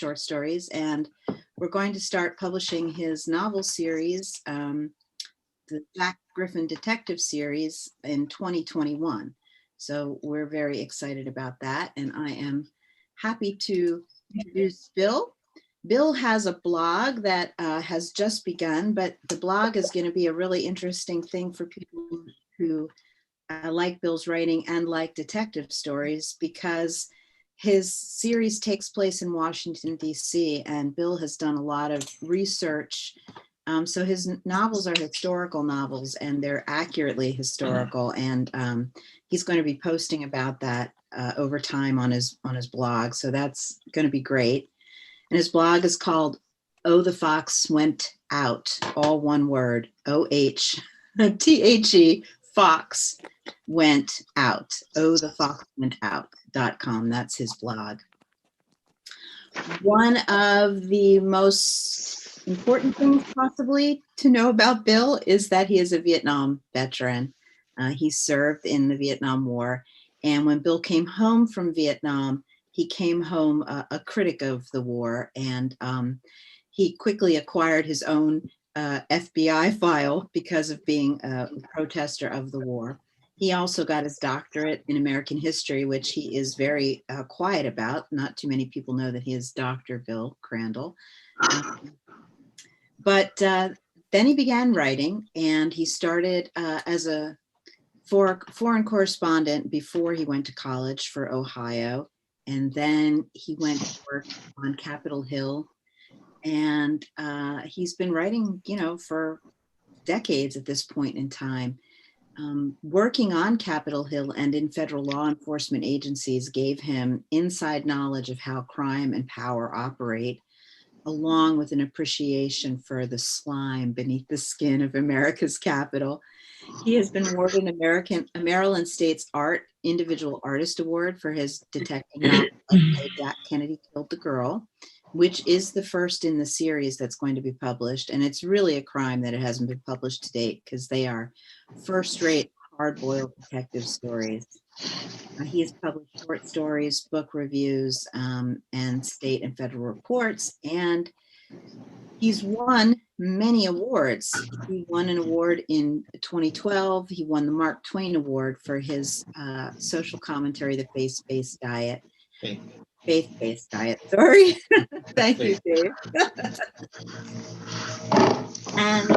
short stories, and we're going to start publishing his novel series, the Jack Griffin Detective Series, in 2021. So we're very excited about that, and I am happy to introduce Bill. Bill has a blog that has just begun, but the blog is going to be a really interesting thing for people who like Bill's writing and like detective stories, because his series takes place in Washington, D.C., and Bill has done a lot of research. So his novels are historical novels, and they're accurately historical, and he's going to be posting about that over time on his blog. So that's going to be great. And his blog is called Oh, the Fox Went Out, all one word, OHTHE, Fox Went Out, Oh, the Fox Went Out.com. That's his blog. One of the most important things possibly to know about Bill is that he is a Vietnam veteran. He served in the Vietnam War. And when Bill came home from Vietnam, he came home a critic of the war, and he quickly acquired his own FBI file because of being a protester of the war. He also got his doctorate in American history, which he is very quiet about. Not too many people know that he is Dr. Bill Crandell. But then he began writing, and he started as a foreign correspondent before he went to college for Ohio. And then he went to work on Capitol Hill. And he's been writing, for decades at this point in time. Working on Capitol Hill and in federal law enforcement agencies gave him inside knowledge of how crime and power operate, along with an appreciation for the slime beneath the skin of America's Capitol. He has been awarded a Maryland State's Individual Artist Award for his detective novel, Jack Kennedy Killed the Girl, which is the first in the series that's going to be published. And it's really a crime that it hasn't been published to date, because they are first-rate, hard-boiled detective stories. He has published short stories, book reviews, and state and federal reports, and he's won many awards. He won an award in 2012. He won the Mark Twain Award for his social commentary, The Faith-Based Diet. Faith-Based Diet, sorry. Thank you, Dave. And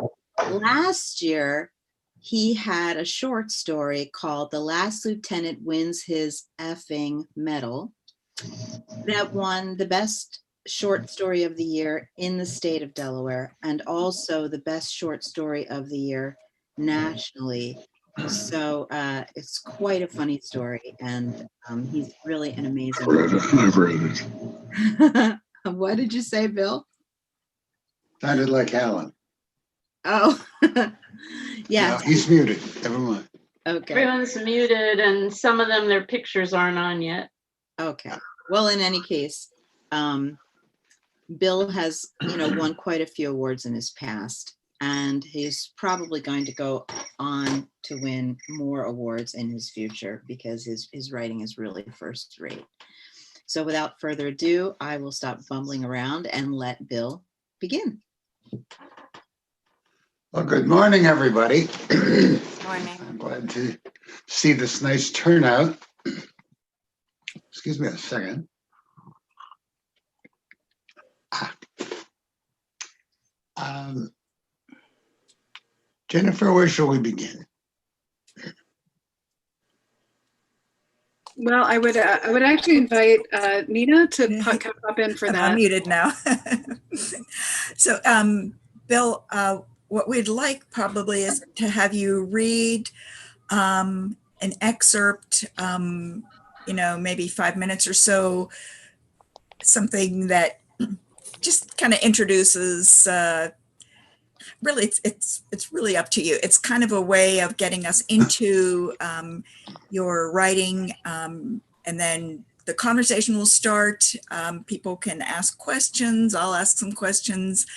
last year, he had a short story called The Last Lieutenant Wins His Effing Medal that won the best short story of the year in the state of Delaware, and also the best short story of the year nationally. So it's quite a funny story, and he's really an amazing. I've read it. What did you say, Bill? Sounded like Alan. Oh, yeah. No, he's muted. Never mind. Okay. Everyone's muted, and some of them, their pictures aren't on yet. Okay. Well, in any case, Bill has, won quite a few awards in his past, and he's probably going to go on to win more awards in his future, because his writing is really first rate. So without further ado, I will stop bumbling around and let Bill begin. Well, good morning, everybody. Morning. I'm glad to see this nice turnout. Excuse me a second. Jennifer, where shall we begin? Well, I would actually invite Nina to pop in for that. I'm muted now. So, Bill, what we'd like probably is to have you read an excerpt, maybe 5 minutes or so, something that just kind of introduces. Really, it's really up to you. It's kind of a way of getting us into your writing, and then the conversation will start. People can ask questions. I'll ask some questions.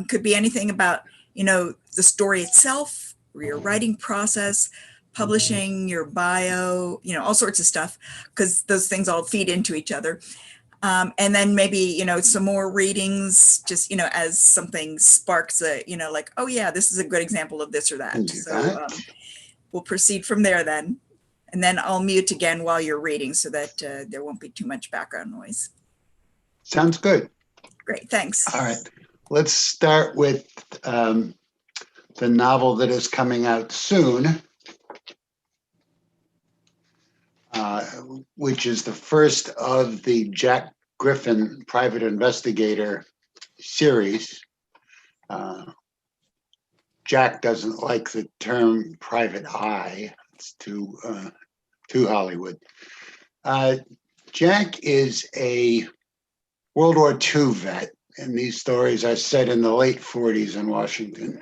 Could be anything about, the story itself, or your writing process, publishing, your bio, all sorts of stuff, because those things all feed into each other. And then maybe, some more readings, just, as something sparks like, oh yeah, this is a good example of this or that. Can do So that. we'll proceed from there then. And then I'll mute again while you're reading so that there won't be too much background noise. Sounds good. Great, thanks. All right. Let's start with the novel that is coming out soon, which is the first of the Jack Griffin Private Investigator series. Jack doesn't like the term private eye. It's too Hollywood. Jack is a World War II vet, and these stories are set in the late 40s in Washington,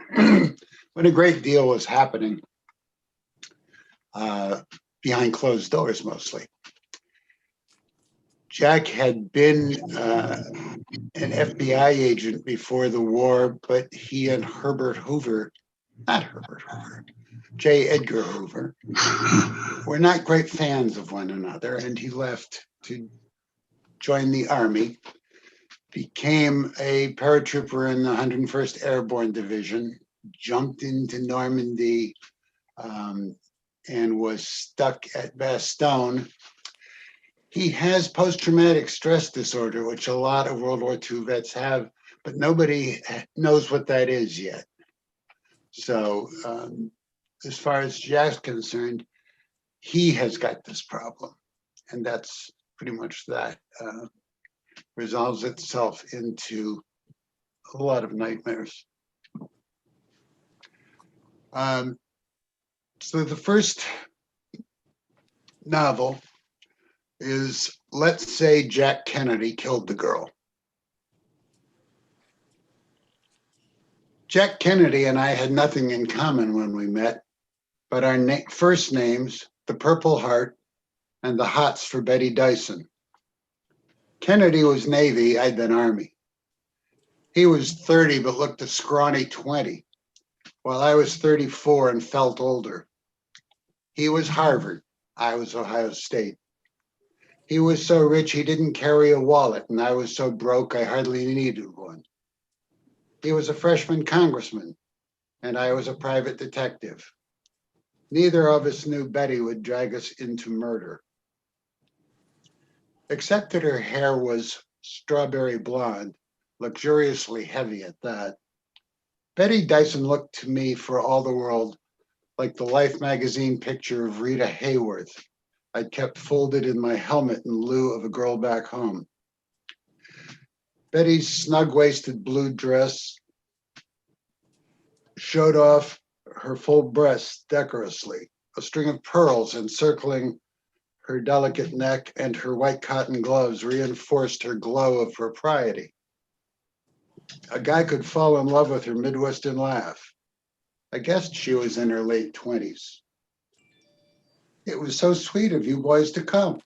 when a great deal was happening behind closed doors mostly. Jack had been an FBI agent before the war, but he and J. Edgar Hoover, were not great fans of one another, and he left to join the Army, became a paratrooper in the 101st Airborne Division, jumped into Normandy, and was stuck at Bastogne. He has post-traumatic stress disorder, which a lot of World War II vets have, but nobody knows what that is yet. So as far as Jack's concerned, he has got this problem, and that's pretty much that. Resolves itself into a lot of nightmares. So the first novel is, let's say Jack Kennedy killed the girl. Jack Kennedy and I had nothing in common when we met, but our first names, the Purple Heart and the hots for Betty Dyson. Kennedy was Navy, I'd been Army. He was 30 but looked a scrawny 20, while I was 34 and felt older. He was Harvard, I was Ohio State. He was so rich he didn't carry a wallet, and I was so broke I hardly needed one. He was a freshman congressman, and I was a private detective. Neither of us knew Betty would drag us into murder. Except that her hair was strawberry blonde, luxuriously heavy at that. Betty Dyson looked to me for all the world like the Life magazine picture of Rita Hayworth I'd kept folded in my helmet in lieu of a girl back home. Betty's snug-waisted blue dress showed off her full breasts decorously, a string of pearls encircling her delicate neck, and her white cotton gloves reinforced her glow of propriety. A guy could fall in love with her Midwestern laugh. I guessed she was in her late 20s. It was so sweet of you boys to come.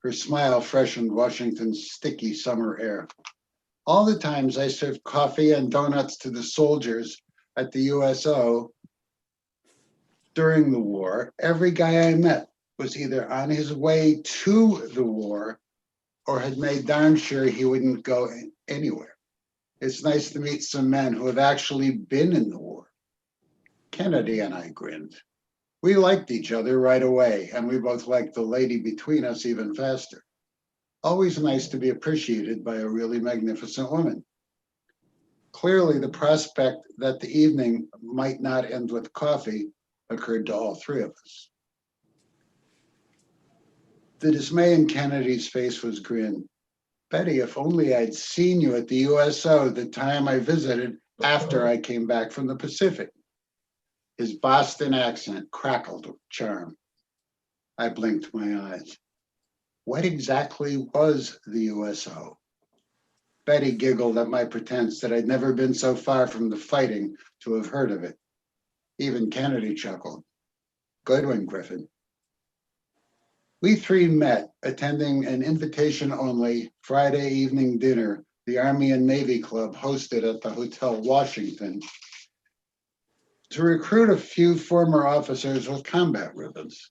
Her smile freshened Washington's sticky summer air. All the times I served coffee and donuts to the soldiers at the USO during the war, every guy I met was either on his way to the war or had made darn sure he wouldn't go anywhere. It's nice to meet some men who have actually been in the war. Kennedy and I grinned. We liked each other right away, and we both liked the lady between us even faster. Always nice to be appreciated by a really magnificent woman. Clearly, the prospect that the evening might not end with coffee occurred to all three of us. The dismay in Kennedy's face was grin. Betty, if only I'd seen you at the USO the time I visited after I came back from the Pacific. His Boston accent crackled with charm. I blinked my eyes. What exactly was the USO? Betty giggled at my pretense that I'd never been so far from the fighting to have heard of it. Even Kennedy chuckled. Good one, Griffin. We three met attending an invitation-only Friday evening dinner the Army and Navy Club hosted at the Hotel Washington to recruit a few former officers with combat ribbons.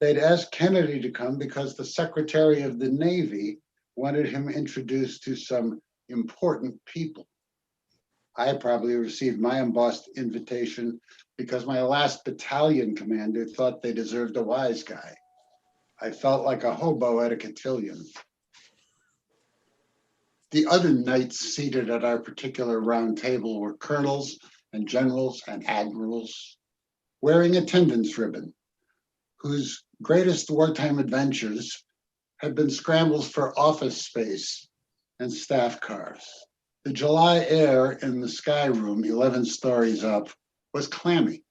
They'd asked Kennedy to come because the Secretary of the Navy wanted him introduced to some important people. I probably received my embossed invitation because my last battalion commander thought they deserved a wise guy. I felt like a hobo at a cotillion. The other knights seated at our particular round table were colonels and generals and admirals wearing attendance ribbon, whose greatest wartime adventures had been scrambles for office space and staff cars. The July air in the sky room, 11 stories up, was clammy.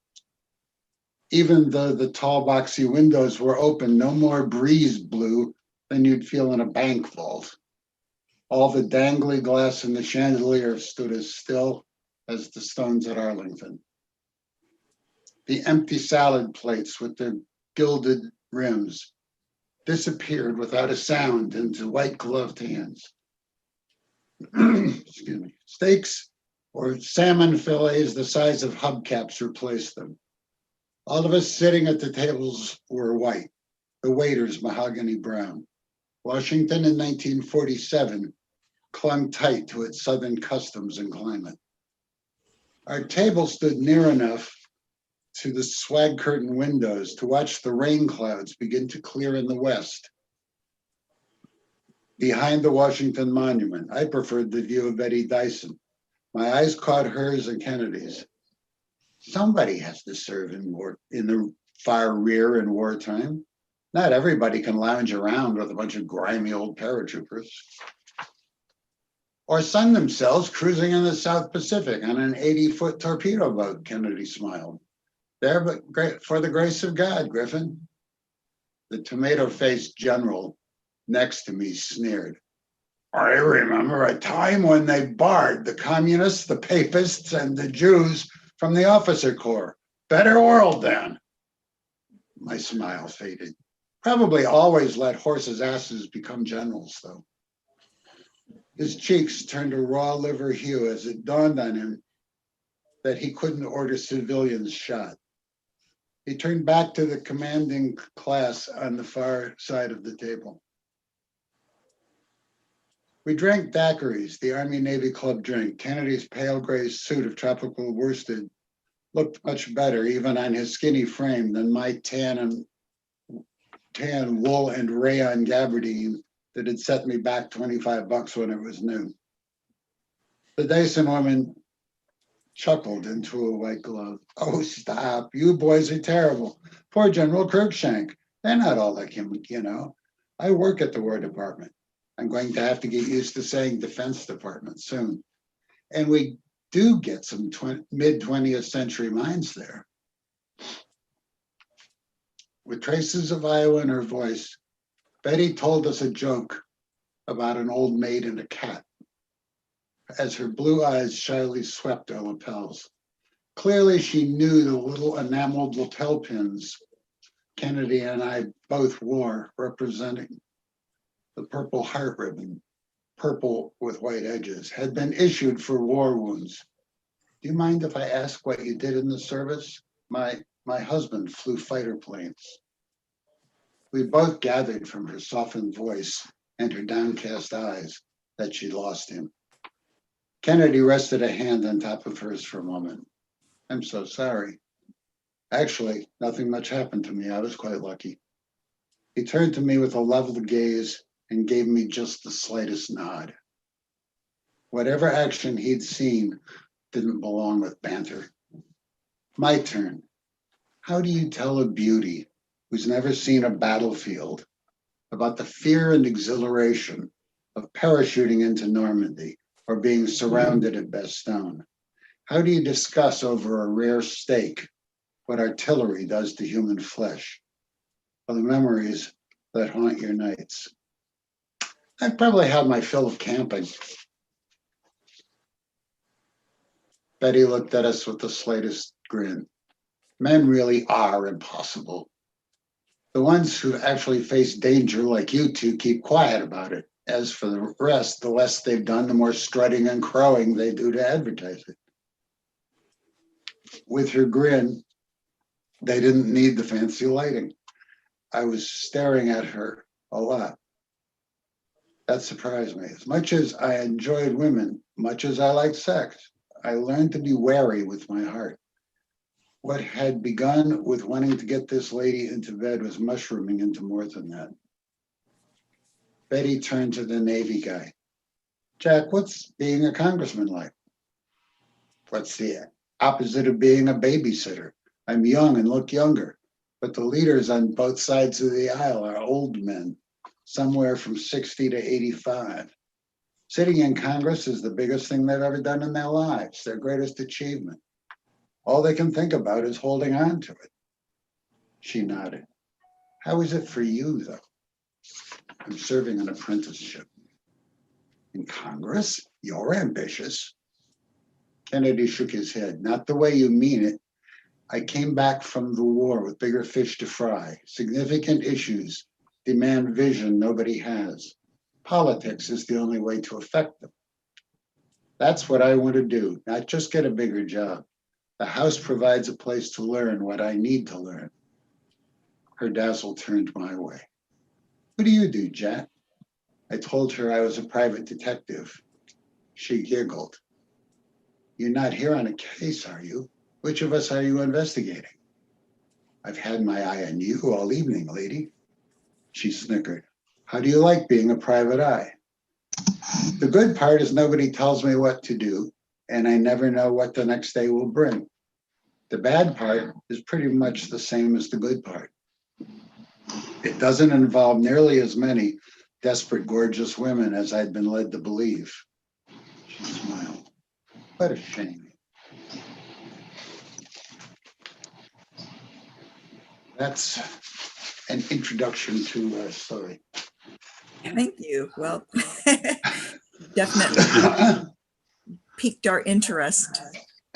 Even though the tall boxy windows were open, no more breeze blew than you'd feel in a bank vault. All the dangly glass in the chandelier stood as still as the stones at Arlington. The empty salad plates with their gilded rims disappeared without a sound into white gloved hands. Excuse me. Steaks or salmon fillets the size of hubcaps replaced them. All of us sitting at the tables were white, the waiters mahogany brown. Washington in 1947 clung tight to its Southern customs and climate. Our table stood near enough to the swag curtain windows to watch the rain clouds begin to clear in the west. Behind the Washington Monument, I preferred the view of Betty Dyson. My eyes caught hers and Kennedy's. Somebody has to serve in the far rear in wartime. Not everybody can lounge around with a bunch of grimy old paratroopers. Or sun themselves cruising in the South Pacific on an 80-foot torpedo boat, Kennedy smiled. There, but great for the grace of God, Griffin. The tomato-faced general next to me sneered. I remember a time when they barred the communists, the papists, and the Jews from the officer corps. Better world then. My smile faded. Probably always let horses' asses become generals, though. His cheeks turned a raw liver hue as it dawned on him that he couldn't order civilians shot. He turned back to the commanding class on the far side of the table. We drank daiquiris, the Army-Navy Club drink. Kennedy's pale gray suit of tropical worsted looked much better, even on his skinny frame, than my tan wool and rayon gabardine that had set me back $25 when it was new. The Dyson woman chuckled into a white glove. Oh, stop. You boys are terrible. Poor General Cruikshank. They're not all like him, you know. I work at the War Department. I'm going to have to get used to saying Defense Department soon. And we do get some mid-20th century minds there. With traces of Iowa in her voice, Betty told us a joke about an old maid and a cat as her blue eyes shyly swept our lapels. Clearly, she knew the little enameled lapel pins Kennedy and I both wore, representing the Purple Heart ribbon, purple with white edges, had been issued for war wounds. Do you mind if I ask what you did in the service? My husband flew fighter planes. We both gathered from her softened voice and her downcast eyes that she'd lost him. Kennedy rested a hand on top of hers for a moment. I'm so sorry. Actually, nothing much happened to me. I was quite lucky. He turned to me with a level gaze and gave me just the slightest nod. Whatever action he'd seen didn't belong with banter. My turn. How do you tell a beauty who's never seen a battlefield about the fear and exhilaration of parachuting into Normandy or being surrounded at Bastogne? How do you discuss over a rare steak what artillery does to human flesh? Are the memories that haunt your nights? I've probably had my fill of camping. Betty looked at us with the slightest grin. Men really are impossible. The ones who actually face danger like you two keep quiet about it. As for the rest, the less they've done, the more strutting and crowing they do to advertise it. With her grin, they didn't need the fancy lighting. I was staring at her a lot. That surprised me. As much as I enjoyed women, much as I liked sex, I learned to be wary with my heart. What had begun with wanting to get this lady into bed was mushrooming into more than that. Betty turned to the Navy guy. Jack, what's being a congressman like? What's the opposite of being a babysitter? I'm young and look younger, but the leaders on both sides of the aisle are old men, somewhere from 60 to 85. Sitting in Congress is the biggest thing they've ever done in their lives, their greatest achievement. All they can think about is holding on to it. She nodded. How is it for you, though? I'm serving an apprenticeship. In Congress? You're ambitious. Kennedy shook his head. Not the way you mean it. I came back from the war with bigger fish to fry. Significant issues demand vision nobody has. Politics is the only way to affect them. That's what I want to do, not just get a bigger job. The House provides a place to learn what I need to learn. Her dazzle turned my way. What do you do, Jack? I told her I was a private detective. She giggled. You're not here on a case, are you? Which of us are you investigating? I've had my eye on you all evening, lady. She snickered. How do you like being a private eye? The good part is nobody tells me what to do, and I never know what the next day will bring. The bad part is pretty much the same as the good part. It doesn't involve nearly as many desperate, gorgeous women as I'd been led to believe. She smiled. What a shame. That's an introduction to our story. Thank you. Well, definitely piqued our interest.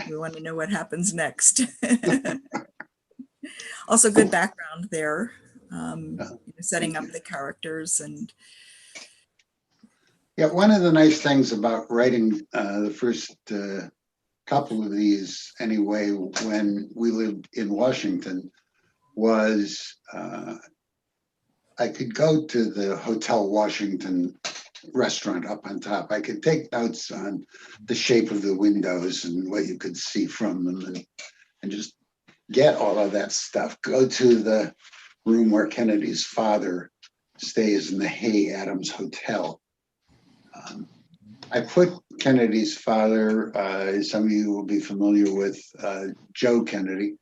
We want to know what happens next. Also, good background there, setting up the characters and. Yeah, one of the nice things about writing the first couple of these, anyway, when we lived in Washington, was I could go to the Hotel Washington restaurant up on top. I could take notes on the shape of the windows and what you could see from them and just get all of that stuff. Go to the room where Kennedy's father stays in the Hay Adams Hotel. I put Kennedy's father, some of you will be familiar with Joe Kennedy,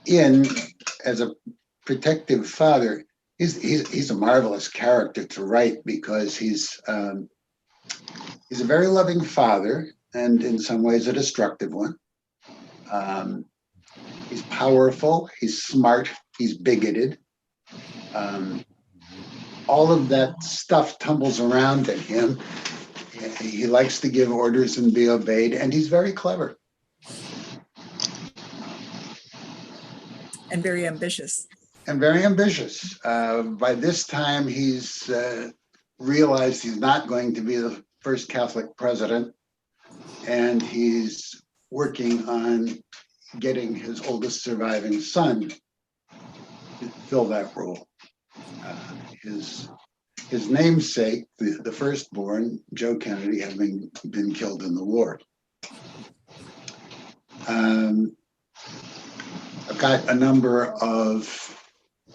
in as a protective father. He's a marvelous character to write because he's a very loving father and in some ways a destructive one. He's powerful, he's smart, he's bigoted. All of that stuff tumbles around in him. He likes to give orders and be obeyed, and he's very clever. And very ambitious. And very ambitious. By this time, he's realized he's not going to be the first Catholic president, and he's working on getting his oldest surviving son to fill that role. His namesake, the firstborn, Joe Kennedy, having been killed in the war. I've got a number of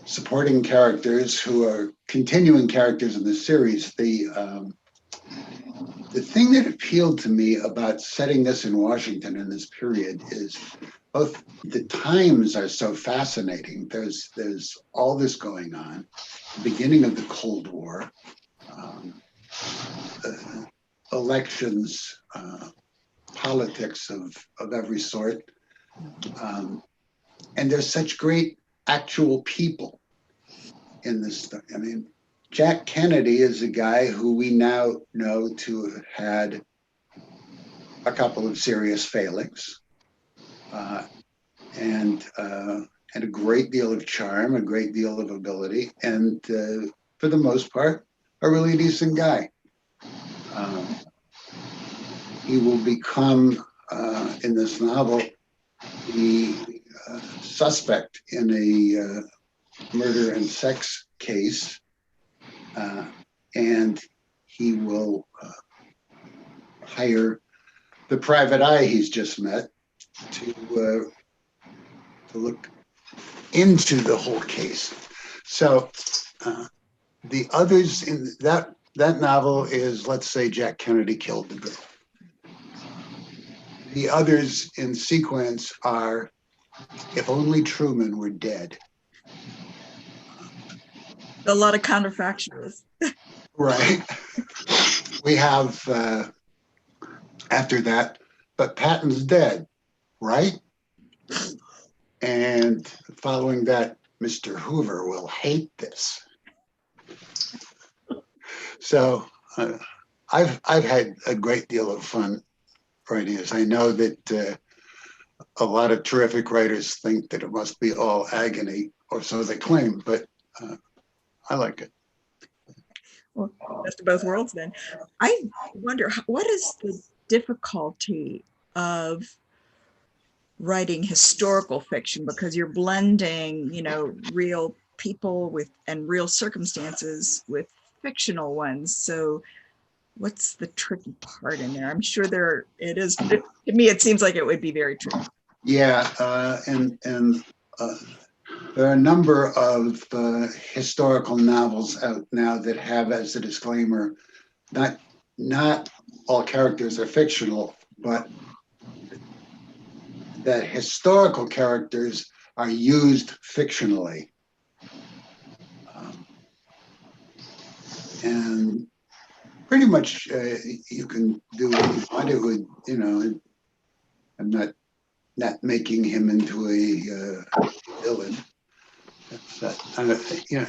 supporting characters who are continuing characters in the series. The thing that appealed to me about setting this in Washington in this period is both the times are so fascinating. There's all this going on, the beginning of the Cold War, elections, politics of every sort. And there's such great actual people in this stuff. I mean, Jack Kennedy is a guy who we now know to have had a couple of serious failings, and a great deal of charm, a great deal of ability, and for the most part, a really decent guy. He will become, in this novel, the suspect in a murder and sex case And he will hire the private eye he's just met to look into the whole case. So the others in that novel is, let's say, Jack Kennedy killed the girl. The others in sequence are, if only Truman were dead. A lot of counterfactuals. Right. We have, after that, but Patton's dead, right? And following that, Mr. Hoover will hate this. So I've had a great deal of fun writing this. I know that a lot of terrific writers think that it must be all agony, or so they claim, but I like it. Well, best of both worlds then. I wonder, what is the difficulty of writing historical fiction, because you're blending, you know, real people with and real circumstances with fictional ones. So what's the tricky part in there? I'm sure it is. To me, it seems like it would be very tricky. Yeah, and there are a number of historical novels out now that have as a disclaimer, not all characters are fictional, but that historical characters are used fictionally. And pretty much you can do what you want to, you know, I'm not making him into a villain. You know,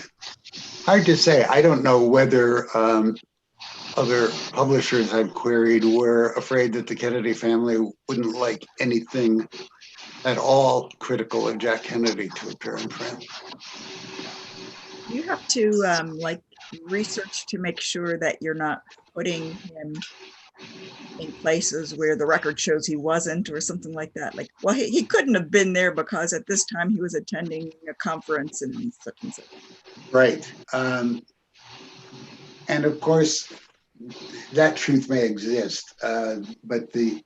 hard to say. I don't know whether other publishers I've queried were afraid that the Kennedy family wouldn't like anything at all critical of Jack Kennedy to appear in print. You have to like research to make sure that you're not putting him in places where the record shows he wasn't, or something like that. Like, well, he couldn't have been there because at this time he was attending a conference and such and such. Right. And of course, that truth may exist, but the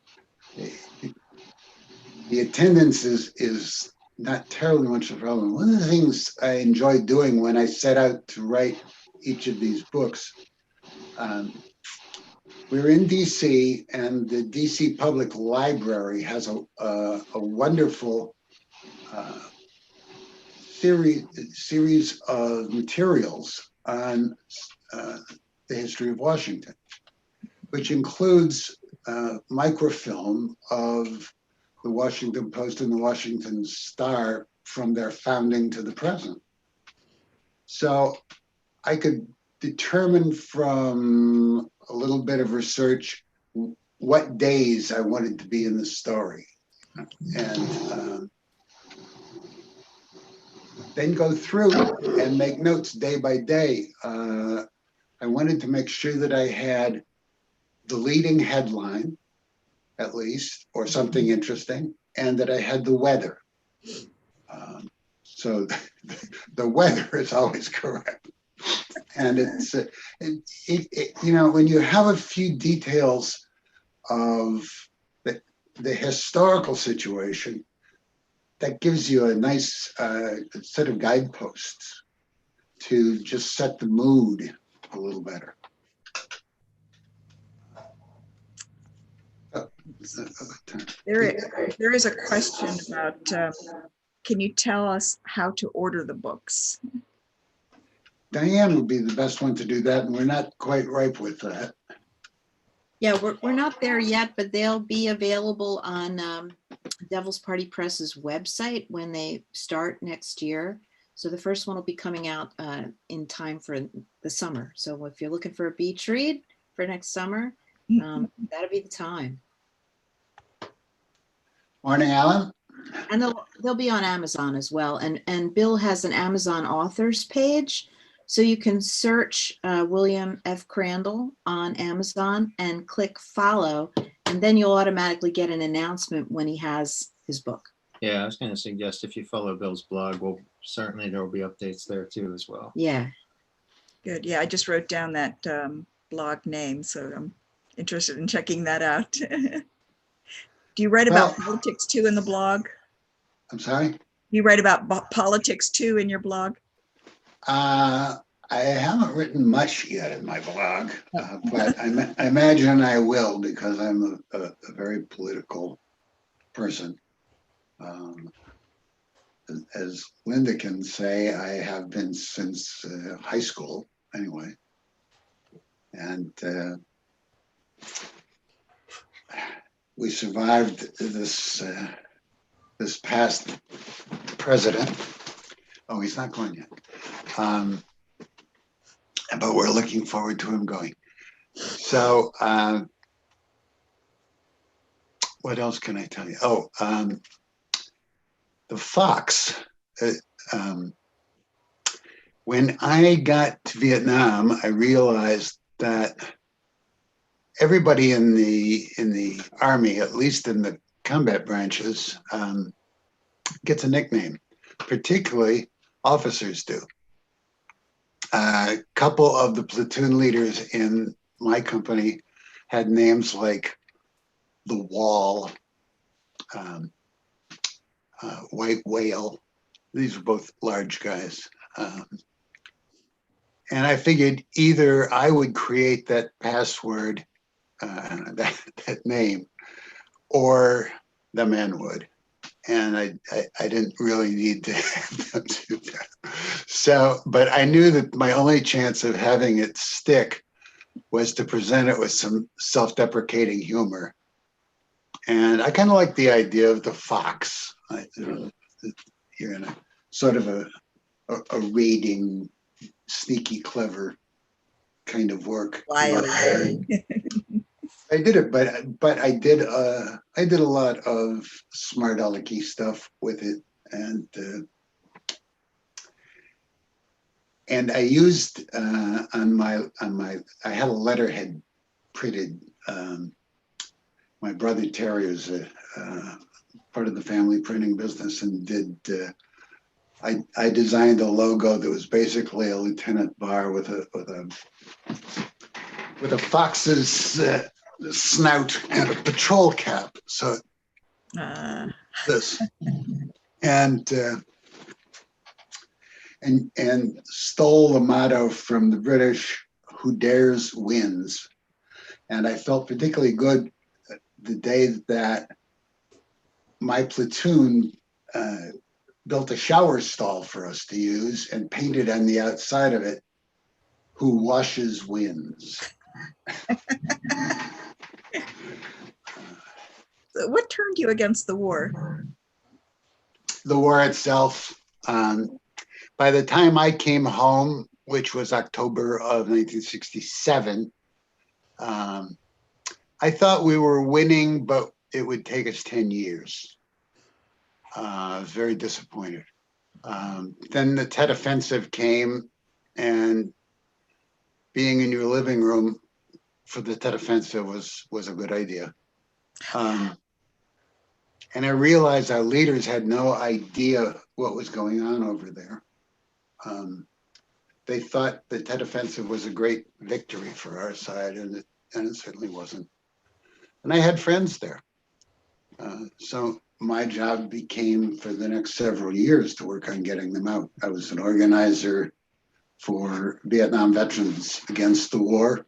attendance is not terribly much of a problem. One of the things I enjoyed doing when I set out to write each of these books, we were in DC, and the DC Public Library has a wonderful series of materials on the history of Washington, which includes microfilm of the Washington Post and the Washington Star from their founding to the present. So I could determine from a little bit of research what days I wanted to be in the story, and then go through and make notes day by day. I wanted to make sure that I had the leading headline, at least, or something interesting, and that I had the weather. So the weather is always correct. And it's, you know, when you have a few details of the historical situation, that gives you a nice set of guideposts to just set the mood a little better. There is a question about, can you tell us how to order the books? Diane would be the best one to do that, and we're not quite ripe with that. Yeah, we're not there yet, but they'll be available on Devil's Party Press's website when they start next year. So the first one will be coming out in time for the summer. So if you're looking for a beach read for next summer, that'll be the time. Morning, Alan. And they'll be on Amazon as well. And Bill has an Amazon authors page. So you can search William F. Crandell on Amazon and click follow, and then you'll automatically get an announcement when he has his book. Yeah, I was going to suggest if you follow Bill's blog, well, certainly there will be updates there too as well. Yeah. Good. Yeah, I just wrote down that blog name, so I'm interested in checking that out. Do you write about Well- politics too in the blog? I'm sorry? You write about politics too in your blog? I haven't written much yet in my blog, but I imagine I will because I'm a very political person. As Linda can say, I have been since high school anyway. And we survived this past president. Oh, he's not going yet. But we're looking forward to him going. So what else can I tell you? Oh, the fox. When I got to Vietnam, I realized that everybody in the Army, at least in the combat branches, gets a nickname. Particularly officers do. A couple of the platoon leaders in my company had names like the Wall, White Whale. These were both large guys. And I figured either I would create that password, that name, or the men would. And I didn't really need to have them do that. So, but I knew that my only chance of having it stick was to present it with some self-deprecating humor. And I kind of like the idea of the fox. You're in a sort of a raiding, sneaky, clever kind of work. Wily. I did it, but I did a lot of smart alecky stuff with it, and I used on my I had a letterhead printed. My brother Terry is part of the family printing business, and I designed a logo that was basically a lieutenant bar with a fox's snout and a patrol cap. So this and stole the motto from the British: "Who dares wins." And I felt particularly good the day that my platoon built a shower stall for us to use and painted on the outside of it, "Who washes wins." What turned you against the war? The war itself. By the time I came home, which was October of 1967, I thought we were winning, but it would take us 10 years. I was very disappointed. Then the Tet Offensive came, and being in your living room for the Tet Offensive was a good idea. And I realized our leaders had no idea what was going on over there. They thought the Tet Offensive was a great victory for our side, and it certainly wasn't. And I had friends there. So my job became, for the next several years, to work on getting them out. I was an organizer for Vietnam veterans against the war.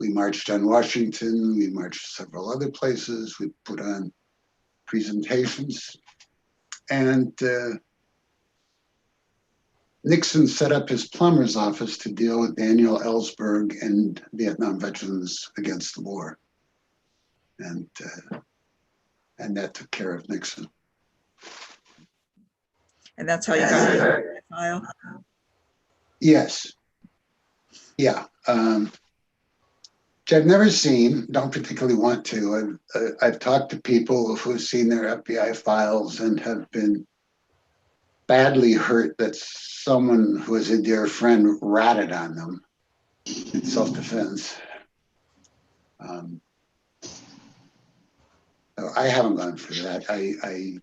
We marched on Washington. We marched several other places. We put on presentations. And Nixon set up his plumber's office to deal with Daniel Ellsberg and Vietnam veterans against the war. And that took care of Nixon. And that's how you got the file? Yes. Yeah. Which I've never seen, don't particularly want to. I've talked to people who've seen their FBI files and have been badly hurt that someone who is a dear friend ratted on them in self-defense. I haven't gone through that. I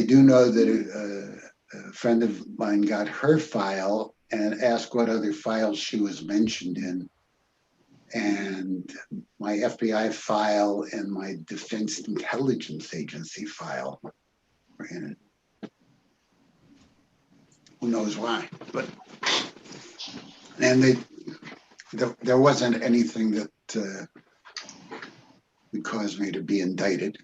do know that a friend of mine got her file and ask what other files she was mentioned in. And my FBI file and my Defense Intelligence Agency file were in it. Who knows why? But and there wasn't anything that would cause me to be indicted.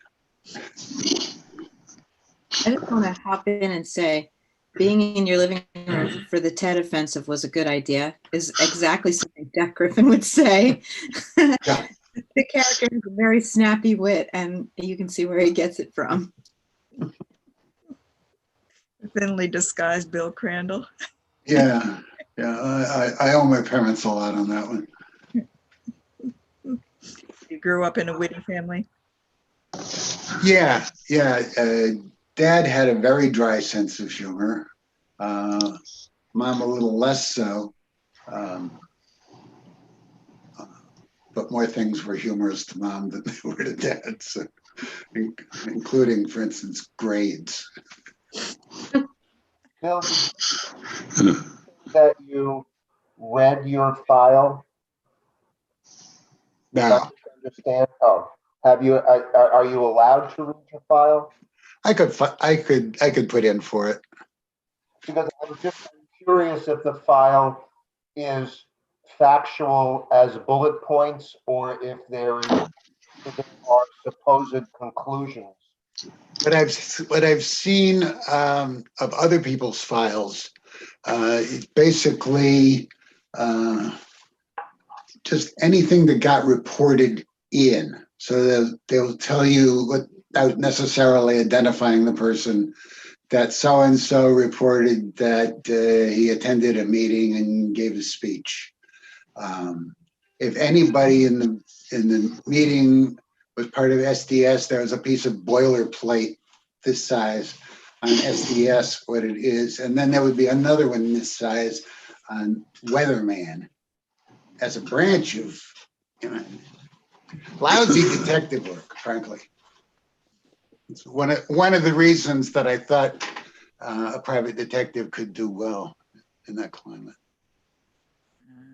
I just want to hop in and say, being in your living room for the Tet offensive was a good idea, is exactly something Jack Griffin would say. Yeah. The character has a very snappy wit, and you can see where he gets it from. Thinly disguised Bill Crandell. Yeah, I owe my parents a lot on that one. You grew up in a witty family. Yeah. Dad had a very dry sense of humor. Mom a little less so. But more things were humorous to Mom than they were to Dad, so, including, for instance, grades. Bill, that you read your file? Now, Understand? Oh, have you? Are you allowed to read your file? I could put in for it. Because I'm curious if the file is factual as bullet points, or if there are supposed conclusions. What I've seen of other people's files, it's basically just anything that got reported in. So they'll tell you, without necessarily identifying the person, that so-and-so reported that he attended a meeting and gave a speech. If anybody in the meeting was part of SDS, there was a piece of boilerplate this size on SDS, what it is. And then there would be another one this size on weatherman as a branch of, lousy detective work, frankly. It's one of the reasons that I thought a private detective could do well in that climate.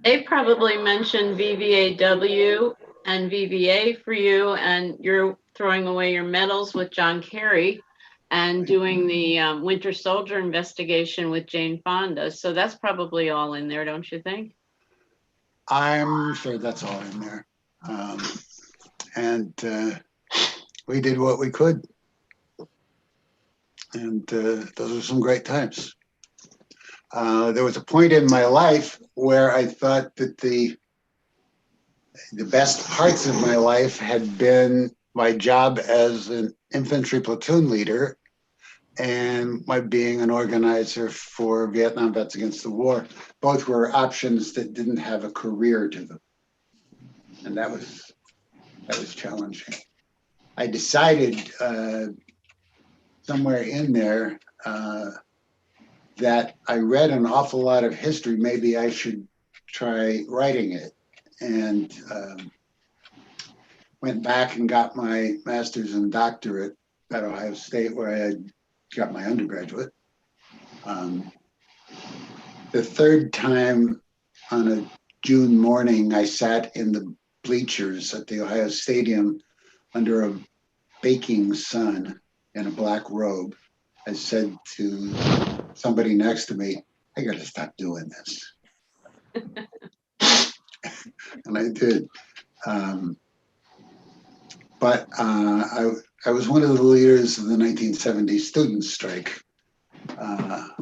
They probably mentioned VVAW and VVA for you, and you're throwing away your medals with John Kerry and doing the Winter Soldier investigation with Jane Fonda. So that's probably all in there, don't you think? I'm sure that's all in there. And we did what we could. And those are some great times. There was a point in my life where I thought that the best parts of my life had been my job as an infantry platoon leader and my being an organizer for Vietnam Vets Against the War. Both were options that didn't have a career to them. And that was challenging. I decided somewhere in there that I read an awful lot of history. Maybe I should try writing it. And went back and got my master's and doctorate at Ohio State, where I had got my undergraduate. The third time on a June morning, I sat in the bleachers at the Ohio Stadium under a baking sun in a black robe. I said to somebody next to me, I got to stop doing this. And I did. But I was one of the leaders of the 1970 student strike,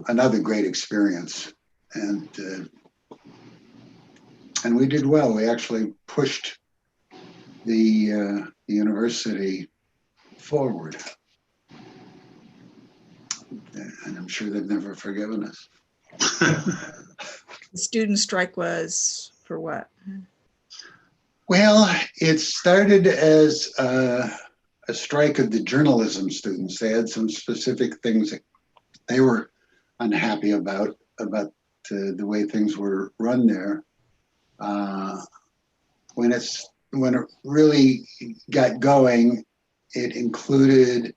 another great experience. And we did well. We actually pushed the university forward. And I'm sure they've never forgiven us. The student strike was for what? Well, it started as a strike of the journalism students. They had some specific things that they were unhappy about the way things were run there. When it really got going, it included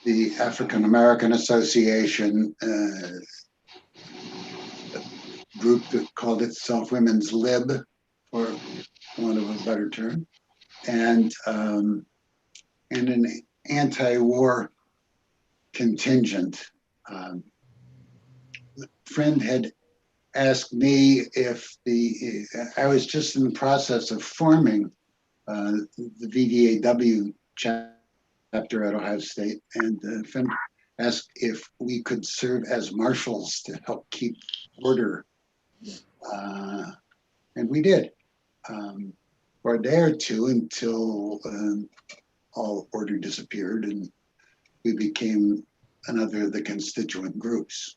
the African American Association, group that called itself Women's Lib, for want of a better term, and an anti-war contingent. Friend had asked me if I was just in the process of forming the VVAW chapter at Ohio State, and the friend asked if we could serve as marshals to help keep order, and we did for a day or two until all order disappeared and we became another of the constituent groups.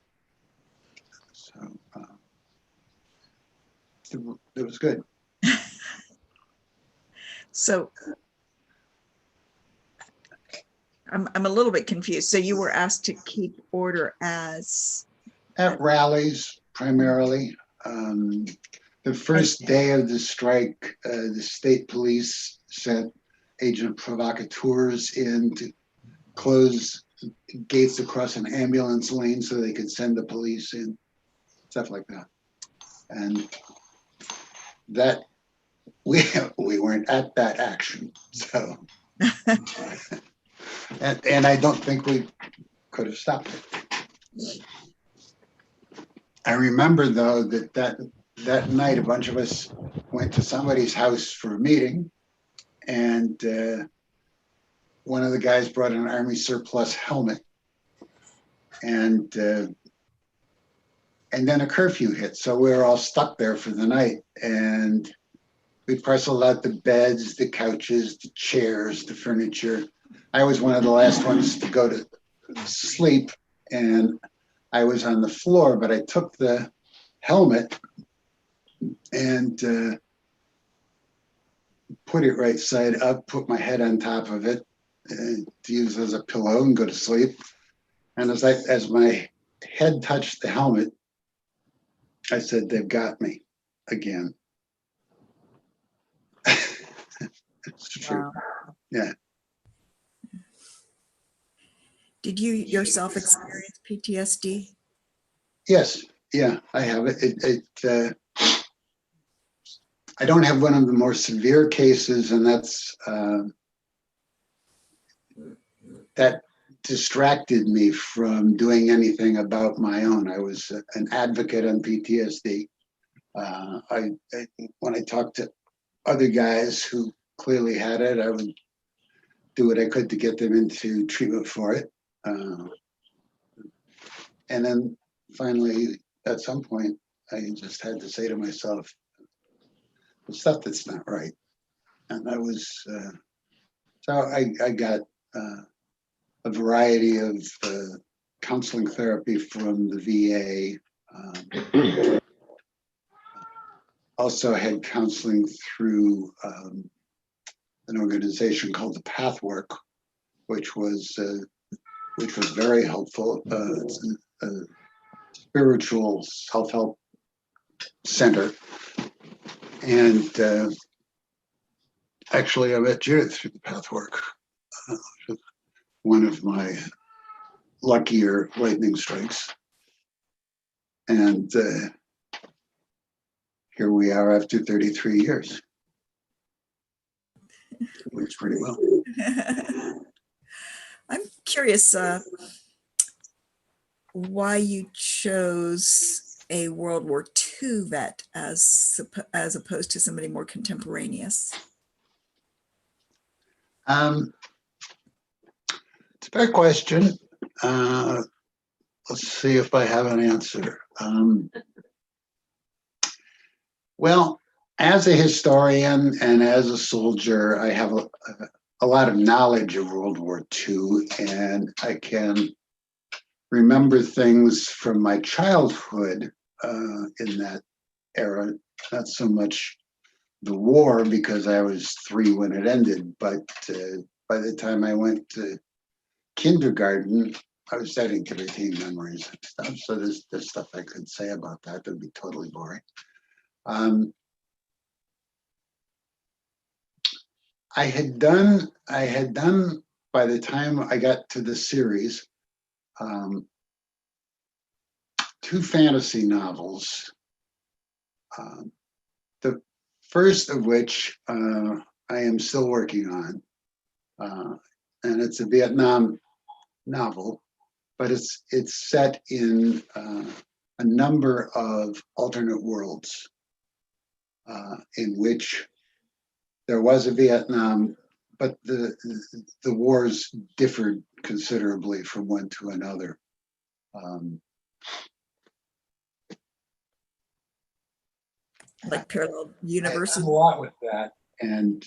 So it was good. So I'm a little bit confused. So you were asked to keep order as? At rallies, primarily. The first day of the strike, the state police sent agent provocateurs in to close gates across an ambulance lane so they could send the police in, stuff like that. And that we weren't at that action, so and I don't think we could have stopped it. I remember though that night a bunch of us went to somebody's house for a meeting, and one of the guys brought an Army surplus helmet, and then a curfew hit, so we were all stuck there for the night, and we parceled out the beds, the couches, the chairs, the furniture. I was one of the last ones to go to sleep, and I was on the floor, but I took the helmet and put it right side up, put my head on top of it to use as a pillow and go to sleep. And as my head touched the helmet, I said, "They've got me again." It's true. Wow. Yeah. Did you yourself experience PTSD? Yes. Yeah, I have it. I don't have one of the more severe cases, and that distracted me from doing anything about my own. I was an advocate on PTSD. When I talked to other guys who clearly had it, I would do what I could to get them into treatment for it. And then finally, at some point, I just had to say to myself, the stuff that's not right. And I was, so I got a variety of counseling therapy from the VA. Also had counseling through an organization called the Pathwork, which was very helpful. It's a spiritual self-help center. And actually, I met Judith through the Pathwork. One of my luckier lightning strikes. And here we are after 33 years. Works pretty well. I'm curious why you chose a World War II vet as opposed to somebody more contemporaneous. It's a fair question. Let's see if I have an answer. Well, as a historian and as a soldier, I have a lot of knowledge of World War II, and I can remember things from my childhood in that era, not so much the war because I was 3 when it ended, but by the time I went to kindergarten, I was starting to retain memories and stuff. So there's stuff I could say about that that'd be totally boring. I had done by the time I got to the series, 2 fantasy novels The first of which I am still working on, and it's a Vietnam novel, but it's set in a number of alternate worlds in which there was a Vietnam, but the wars differed considerably from one to another. Like parallel I universes. did a lot with that, and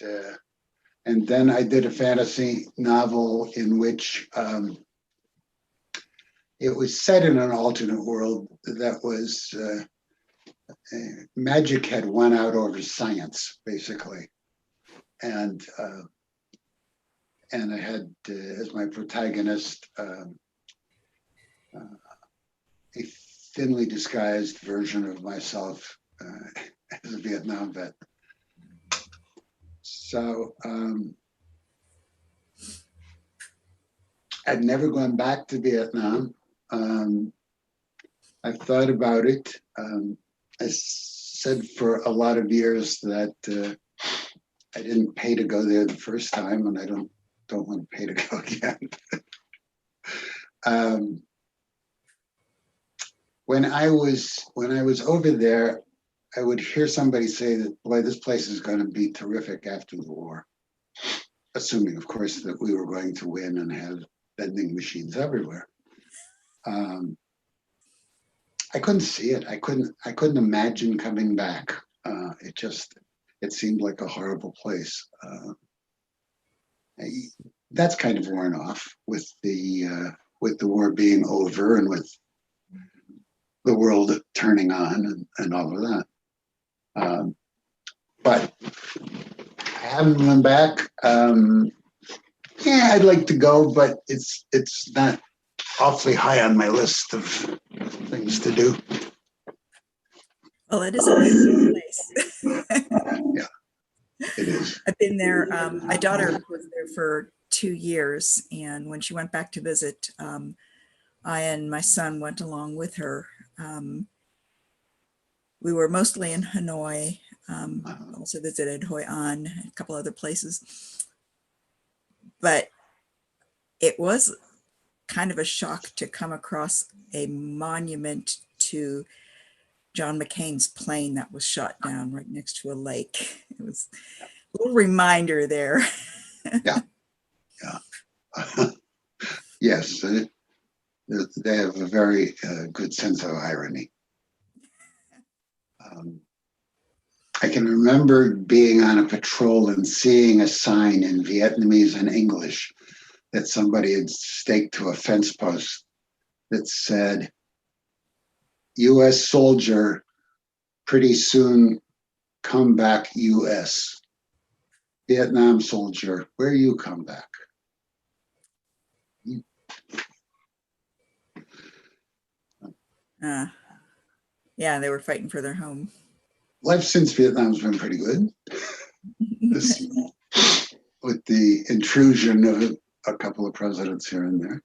then I did a fantasy novel in which it was set in an alternate world that was magic had won out over science, basically, and I had as my protagonist a thinly disguised version of myself as a Vietnam vet. So I'd never gone back to Vietnam. I've thought about it. I said for a lot of years that I didn't pay to go there the first time, and I don't want to pay to go again. When I was over there, I would hear somebody say that, boy, this place is going to be terrific after the war, assuming, of course, that we were going to win and have vending machines everywhere. I couldn't see it. I couldn't imagine coming back. It seemed like a horrible place. That's kind of worn off with the war being over and with the world turning on and all of that. But I haven't gone back. Yeah, I'd like to go, but it's not awfully high on my list of things to do. Well, it is a beautiful place. Yeah, it is. I've been there. My daughter was there for 2 years, and when she went back to visit, I and my son went along with her. We were mostly in Hanoi, also visited Hoi An, a couple other places. But it was kind of a shock to come across a monument to John McCain's plane that was shot down right next to a lake. It was a little reminder there. Yeah. Yes, they have a very good sense of irony. I can remember being on a patrol and seeing a sign in Vietnamese and English that somebody had staked to a fence post that said, U.S. soldier, pretty soon come back U.S. Vietnam soldier, where you come back? Yeah, they were fighting for their home. Life since Vietnam's been pretty good. With the intrusion of a couple of presidents here and there.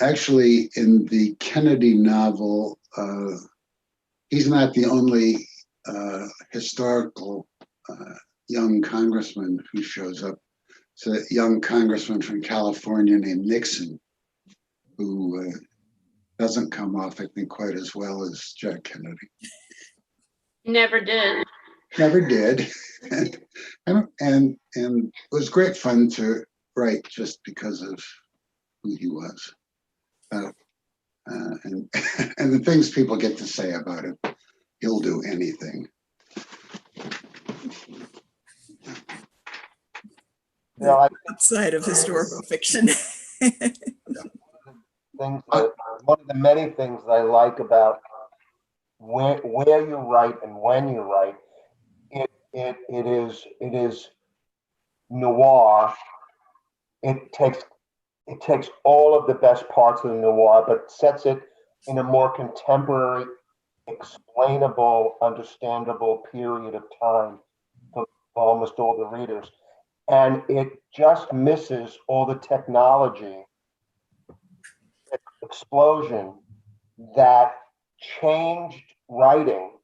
Actually, in the Kennedy novel, he's not the only historical young congressman who shows up. It's a young congressman from California named Nixon, who doesn't come off, I think, quite as well as Jack Kennedy. Never did. Never did. And it was great fun to write just because of who he was. And the things people get to say about him. He'll do anything. Yeah, Outside of historical fiction. one of the many things I like about where you write and when you write, it is noir. It takes all of the best parts of the noir, but sets it in a more contemporary, explainable, understandable period of time for almost all the readers. And it just misses all the technology, explosion that changed writing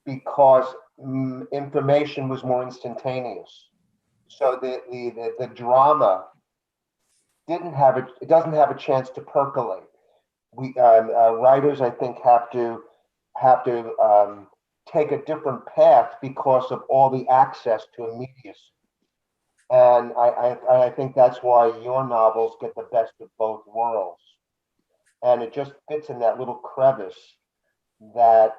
because information was more instantaneous. So the drama it doesn't have a chance to percolate. Writers, I think, have to take a different path because of all the access to immediacy. And I think that's why your novels get the best of both worlds. And it just fits in that little crevice that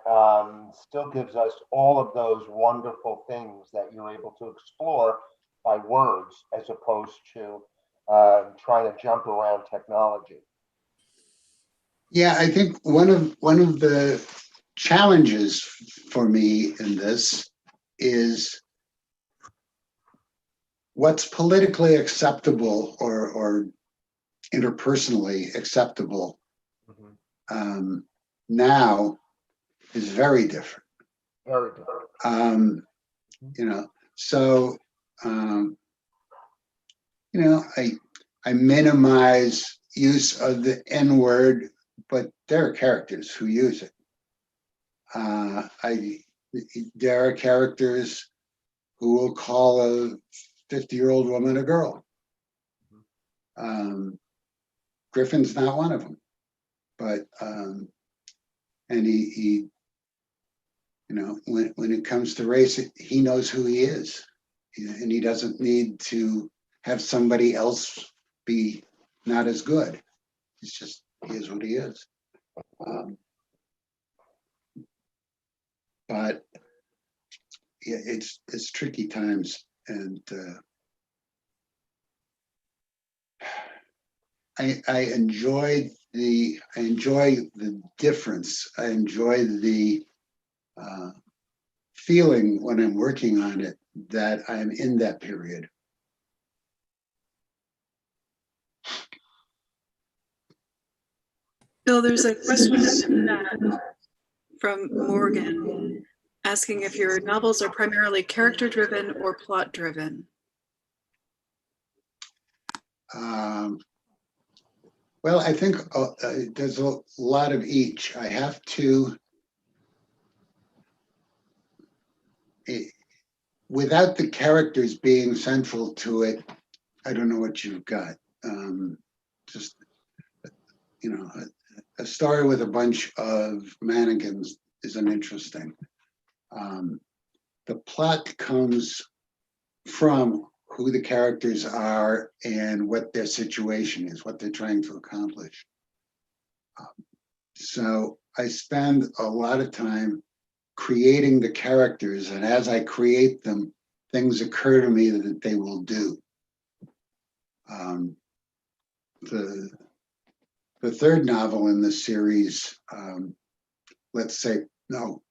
still gives us all of those wonderful things that you're able to explore by words as opposed to trying to jump around technology. Yeah, I think one of the challenges for me in this is what's politically acceptable or interpersonally acceptable now is very different. Very different. You know, so you know, I minimize use of the N word, but there are characters who use it. There are characters who will call a 50-year-old woman a girl. Griffin's not one of them, but and he you know, when it comes to race, he knows who he is, and he doesn't need to have somebody else be not as good. It's just, he is what he is. But yeah, it's tricky times, and I enjoy the difference. I enjoy the feeling when I'm working on it that I'm in that period. Bill, there's a question from Morgan asking if your novels are primarily character-driven or plot-driven. Well, I think there's a lot of each. I have to, without the characters being central to it, I don't know what you've got. Just, you know, a story with a bunch of mannequins isn't interesting. The plot comes from who the characters are and what their situation is, what they're trying to accomplish. So I spend a lot of time creating the characters, and as I create them, things occur to me that they will do. The third novel in the series, let's say, no,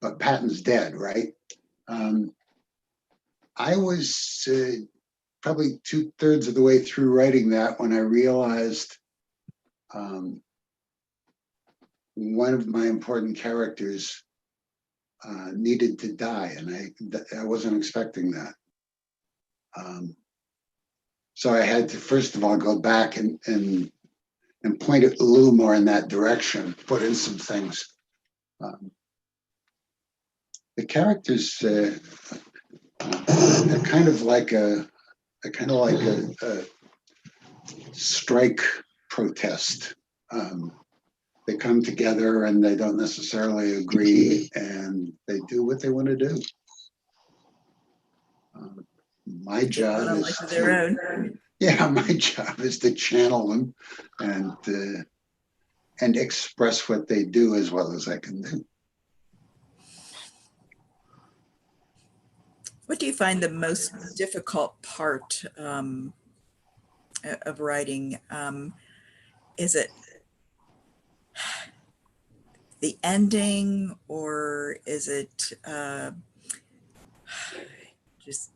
but Patton's dead, right? I was probably 2/3 of the way through writing that when I realized one of my important characters needed to die, and I wasn't expecting that. So I had to first of all go back and point it a little more in that direction, put in some things. The characters are kind of like a strike protest. They come together and they don't necessarily agree, and they do what they want to do. My job is my job is to channel them and express what they do as well as I can do. What do you find the most difficult part of writing? Is it the ending, or is it just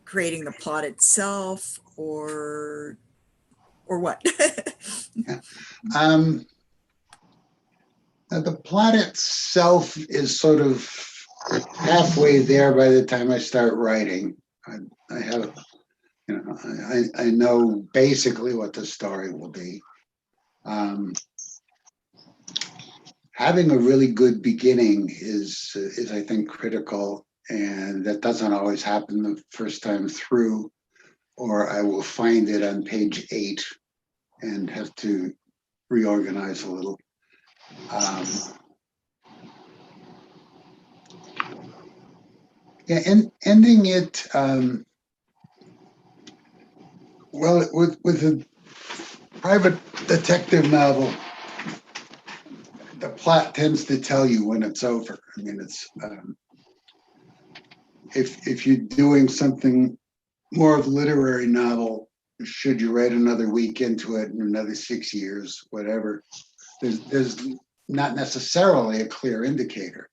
creating the plot itself, or what? Yeah. The plot itself is sort of halfway there by the time I start writing. I have, you know, I know basically what the story will be. having a really good beginning is I think critical, and that doesn't always happen the first time through, or I will find it on page 8 and have to reorganize a little. Yeah, and ending it well with a private detective novel, the plot tends to tell you when it's over. I mean, it's if you're doing something more of a literary novel, should you write another week into it and another 6 years, whatever, there's not necessarily a clear indicator.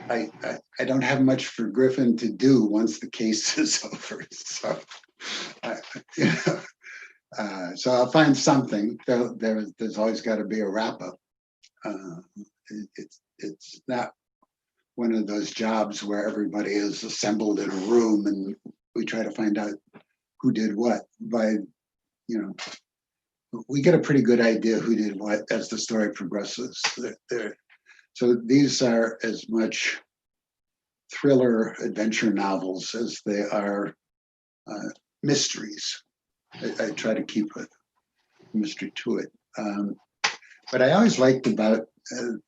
I don't have much for Griffin to do once the case is over, so so I'll find something. There's always got to be a wrap up. It's not one of those jobs where everybody is assembled in a room and we try to find out who did what. We get a pretty good idea who did what as the story progresses. So these are as much thriller adventure novels as they are mysteries. I try to keep a mystery to it. But I always liked about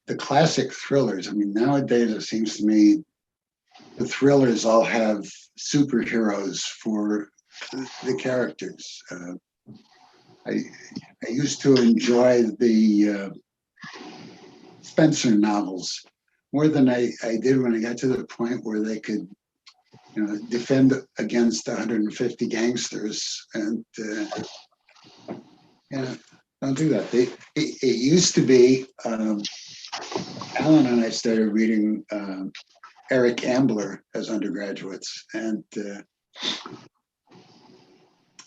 the classic thrillers. I mean, nowadays it seems to me the thrillers all have superheroes for the characters. I used to enjoy the Spencer novels more than I did when I got to the point where they could, defend against 150 gangsters, and don't do that. It used to be. Alan and I started reading Eric Ambler as undergraduates, and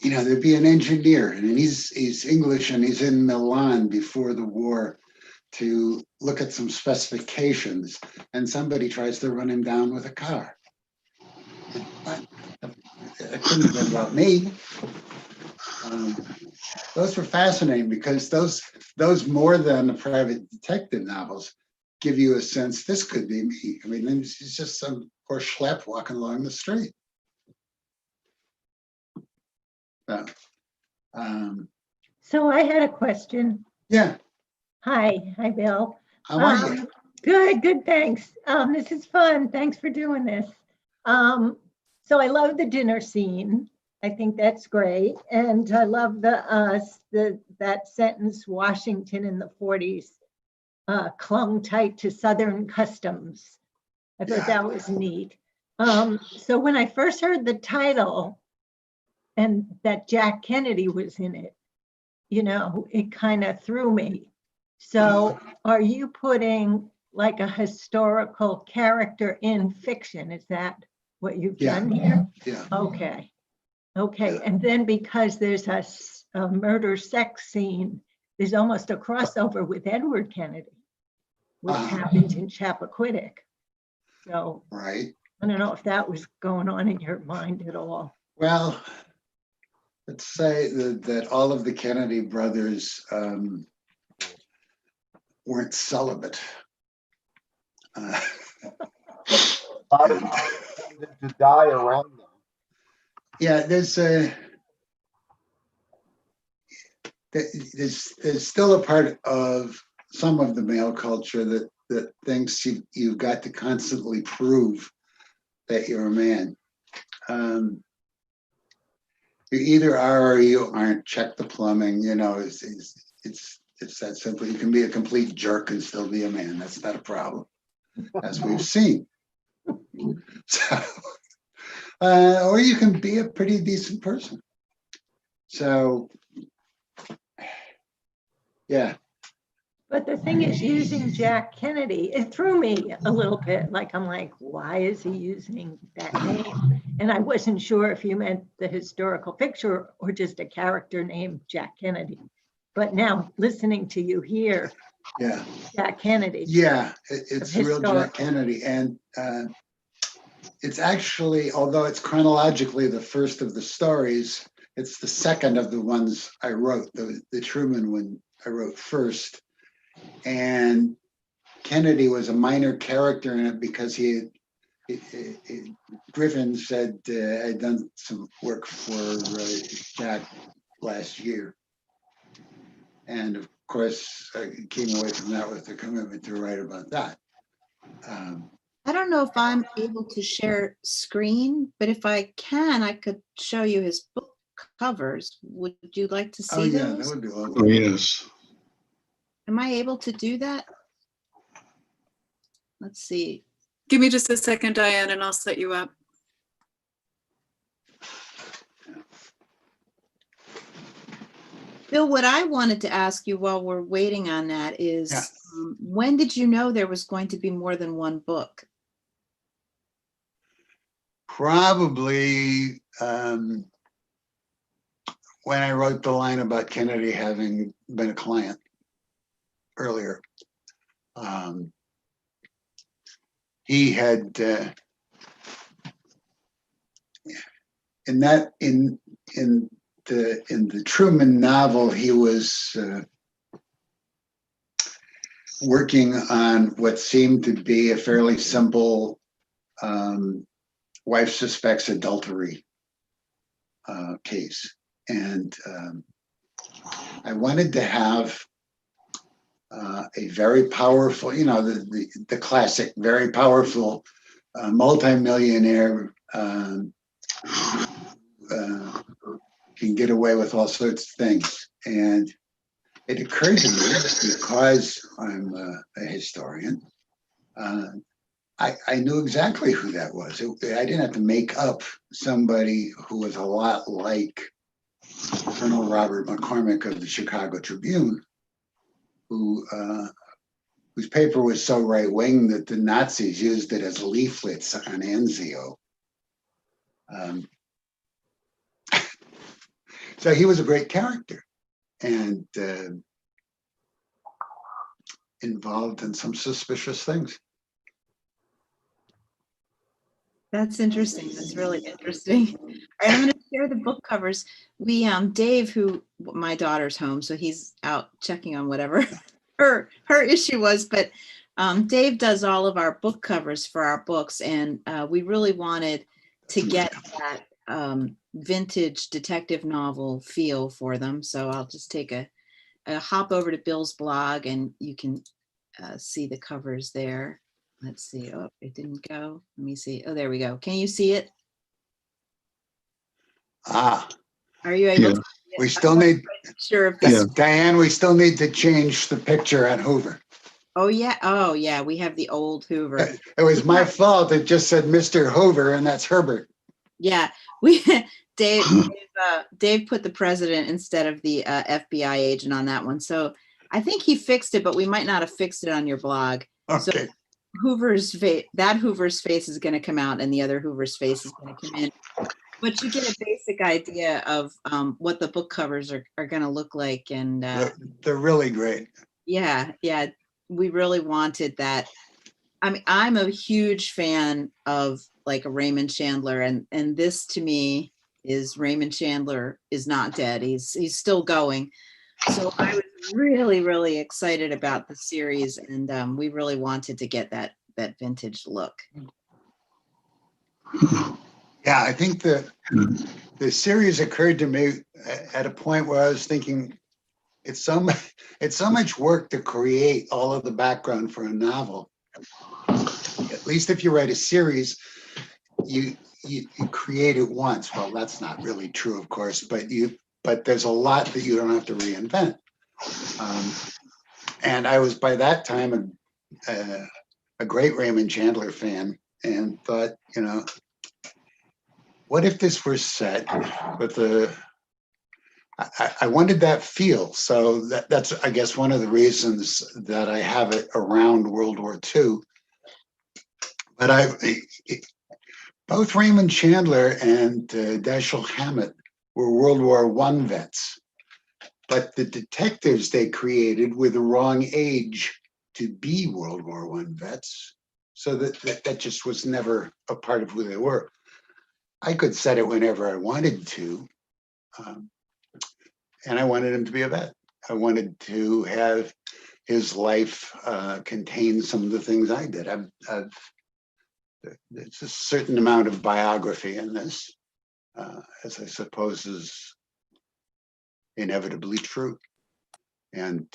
there'd be an engineer, and he's English, and he's in Milan before the war to look at some specifications, and somebody tries to run him down with a car. It couldn't have been about me. Those were fascinating because those more than the private detective novels give you a sense this could be me. I mean, it's just some poor schlep walking along the street. So I had a question. Yeah. Hi, Bill. How are you? Good, thanks. This is fun. Thanks for doing this. So I love the dinner scene. I think that's great, and I love that sentence. Washington in the 40s clung tight to Southern customs. I thought that was neat. So when I first heard the title and that Jack Kennedy was in it, it kind of threw me. So are you putting like a historical character in fiction? Is that what you've done here? Yeah. Okay. And then because there's a murder sex scene, there's almost a crossover with Edward Kennedy, which happened in Chappaquiddick. So right. I don't know if that was going on in your mind at all. Well, let's say that all of the Kennedy brothers weren't celibate. A lot of people tended to die around them. Yeah, there's still a part of some of the male culture that thinks you've got to constantly prove that you're a man. You either are or you aren't. Check the plumbing. It's that simple. You can be a complete jerk and still be a man. That's not a problem, as we've seen. So, or you can be a pretty decent person. So, yeah. But the thing is, using Jack Kennedy, it threw me a little bit. I'm like, why is he using that name? And I wasn't sure if you meant the historical picture or just a character named Jack Kennedy. But now listening to you here, Yeah, Jack Kennedy. Yeah, it's real Jack Kennedy. And it's actually, although it's chronologically the first of the stories, it's the second of the ones I wrote. The Truman one I wrote first. And Kennedy was a minor character in it because Griffin said I'd done some work for Jack last year. And of course, I came away from that with the commitment to write about that. I don't know if I'm able to share screen, but if I can, I could show you his book covers. Would you like to Oh, see yeah, that those? would be Oh, lovely. yes. Am I able to do that? Let's see. Give me just a second, Diane, and I'll set you up. Bill, what I wanted to ask you while we're waiting on that is, Yeah. when did you know there was going to be more than one book? Probably when I wrote the line about Kennedy having been a client earlier. He had in the Truman novel, he was working on what seemed to be a fairly simple wife suspects adultery case. And I wanted to have a very powerful, the classic, very powerful multimillionaire can get away with all sorts of things. And it occurred to me, because I'm a historian, I knew exactly who that was. I didn't have to make up somebody who was a lot like Colonel Robert McCormick of the Chicago Tribune, whose paper was so right-wing that the Nazis used it as leaflets on Anzio. So he was a great character and involved in some suspicious things. That's interesting. That's really interesting. All right, I'm going to share the book covers. We, Dave, my daughter's home, so he's out checking on whatever her issue was, but Dave does all of our book covers for our books, and we really wanted to get that vintage detective novel feel for them. So I'll just take a hop over to Bill's blog, and you can see the covers there. Let's see. Oh, it didn't go. Let me see. Oh, there we go. Can you see it? Ah, Are you able Yeah. to? we still need, Sure. If this, Yeah. Diane, we still need to change the picture at Hoover. Oh, yeah. Oh, yeah. We have the old Hoover. It was my fault. It just said Mr. Hoover, and that's Herbert. Yeah. Dave put the president instead of the FBI agent on that one. So I think he fixed it, but we might not have fixed it on your blog. Okay. So Hoover's face, that Hoover's face is going to come out, and the other Hoover's face is going to come in. But you get a basic idea of what the book covers are going to look like. And They're really great. yeah, we really wanted that. I mean, I'm a huge fan of like a Raymond Chandler, and this to me is Raymond Chandler is not dead. He's still going. So I was really, really excited about the series, and we really wanted to get that vintage look. Yeah, I think the series occurred to me at a point where I was thinking it's so much work to create all of the background for a novel. At least if you write a series, you create it once. Well, that's not really true, of course, but there's a lot that you don't have to reinvent. And I was by that time a great Raymond Chandler fan, and thought, what if this were set with I wanted that feel. So that's, I guess, one of the reasons that I have it around World War II. But both Raymond Chandler and Dashiell Hammett were World War I vets, but the detectives they created were the wrong age to be World War I vets. So that just was never a part of who they were. I could set it whenever I wanted to. And I wanted him to be a vet. I wanted to have his life contains some of the things I did. There's a certain amount of biography in this, as I suppose is inevitably true. And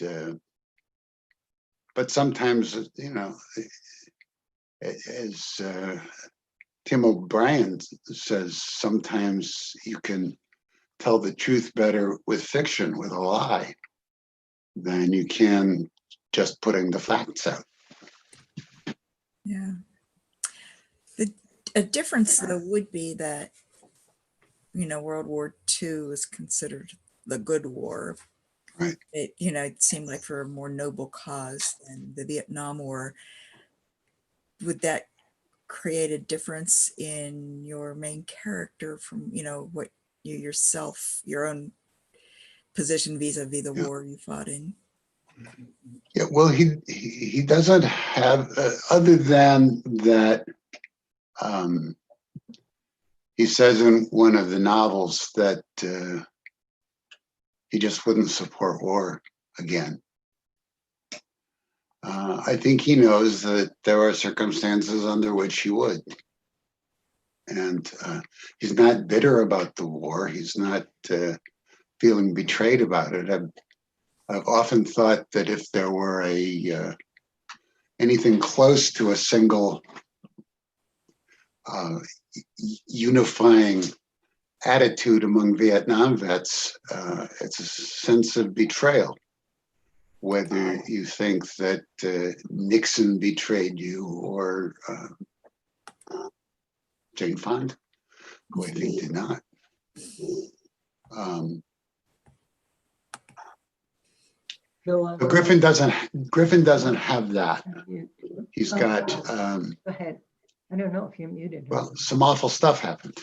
but sometimes, you know, as Tim O'Brien says, sometimes you can tell the truth better with fiction, with a lie, than you can just putting the facts out. Yeah. A difference though would be that, you know, World War II is considered the good war. Right. It, you know, it seemed like for a more noble cause than the Vietnam War. Would that create a difference in your main character from, you know, what you yourself, your own position vis-a-vis the war you fought in? Yeah, well, he doesn't have, other than that, he says in one of the novels that he just wouldn't support war again. I think he knows that there are circumstances under which he would. And he's not bitter about the war. He's not feeling betrayed about it. I've often thought that if there were anything close to a single unifying attitude among Vietnam vets, it's a sense of betrayal. Whether you think that Nixon betrayed you or Jane Fonda, who I think did not. But Griffin doesn't have that. He's got Go ahead. I don't know if you're muted. well, some awful stuff happened.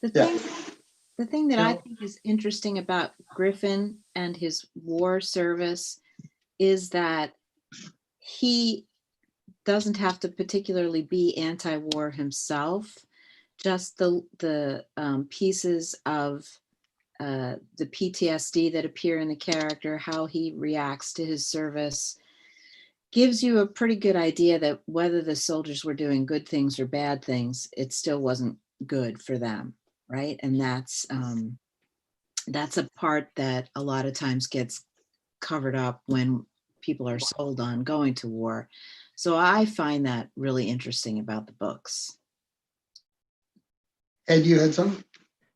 The thing that I think is interesting about Griffin and his war service is that he doesn't have to particularly be anti-war himself. Just the pieces of the PTSD that appear in the character, how he reacts to his service, gives you a pretty good idea that whether the soldiers were doing good things or bad things, it still wasn't good for them, right? And that's a part that a lot of times gets covered up when people are sold on going to war. So I find that really interesting about the books. Ed, you had some?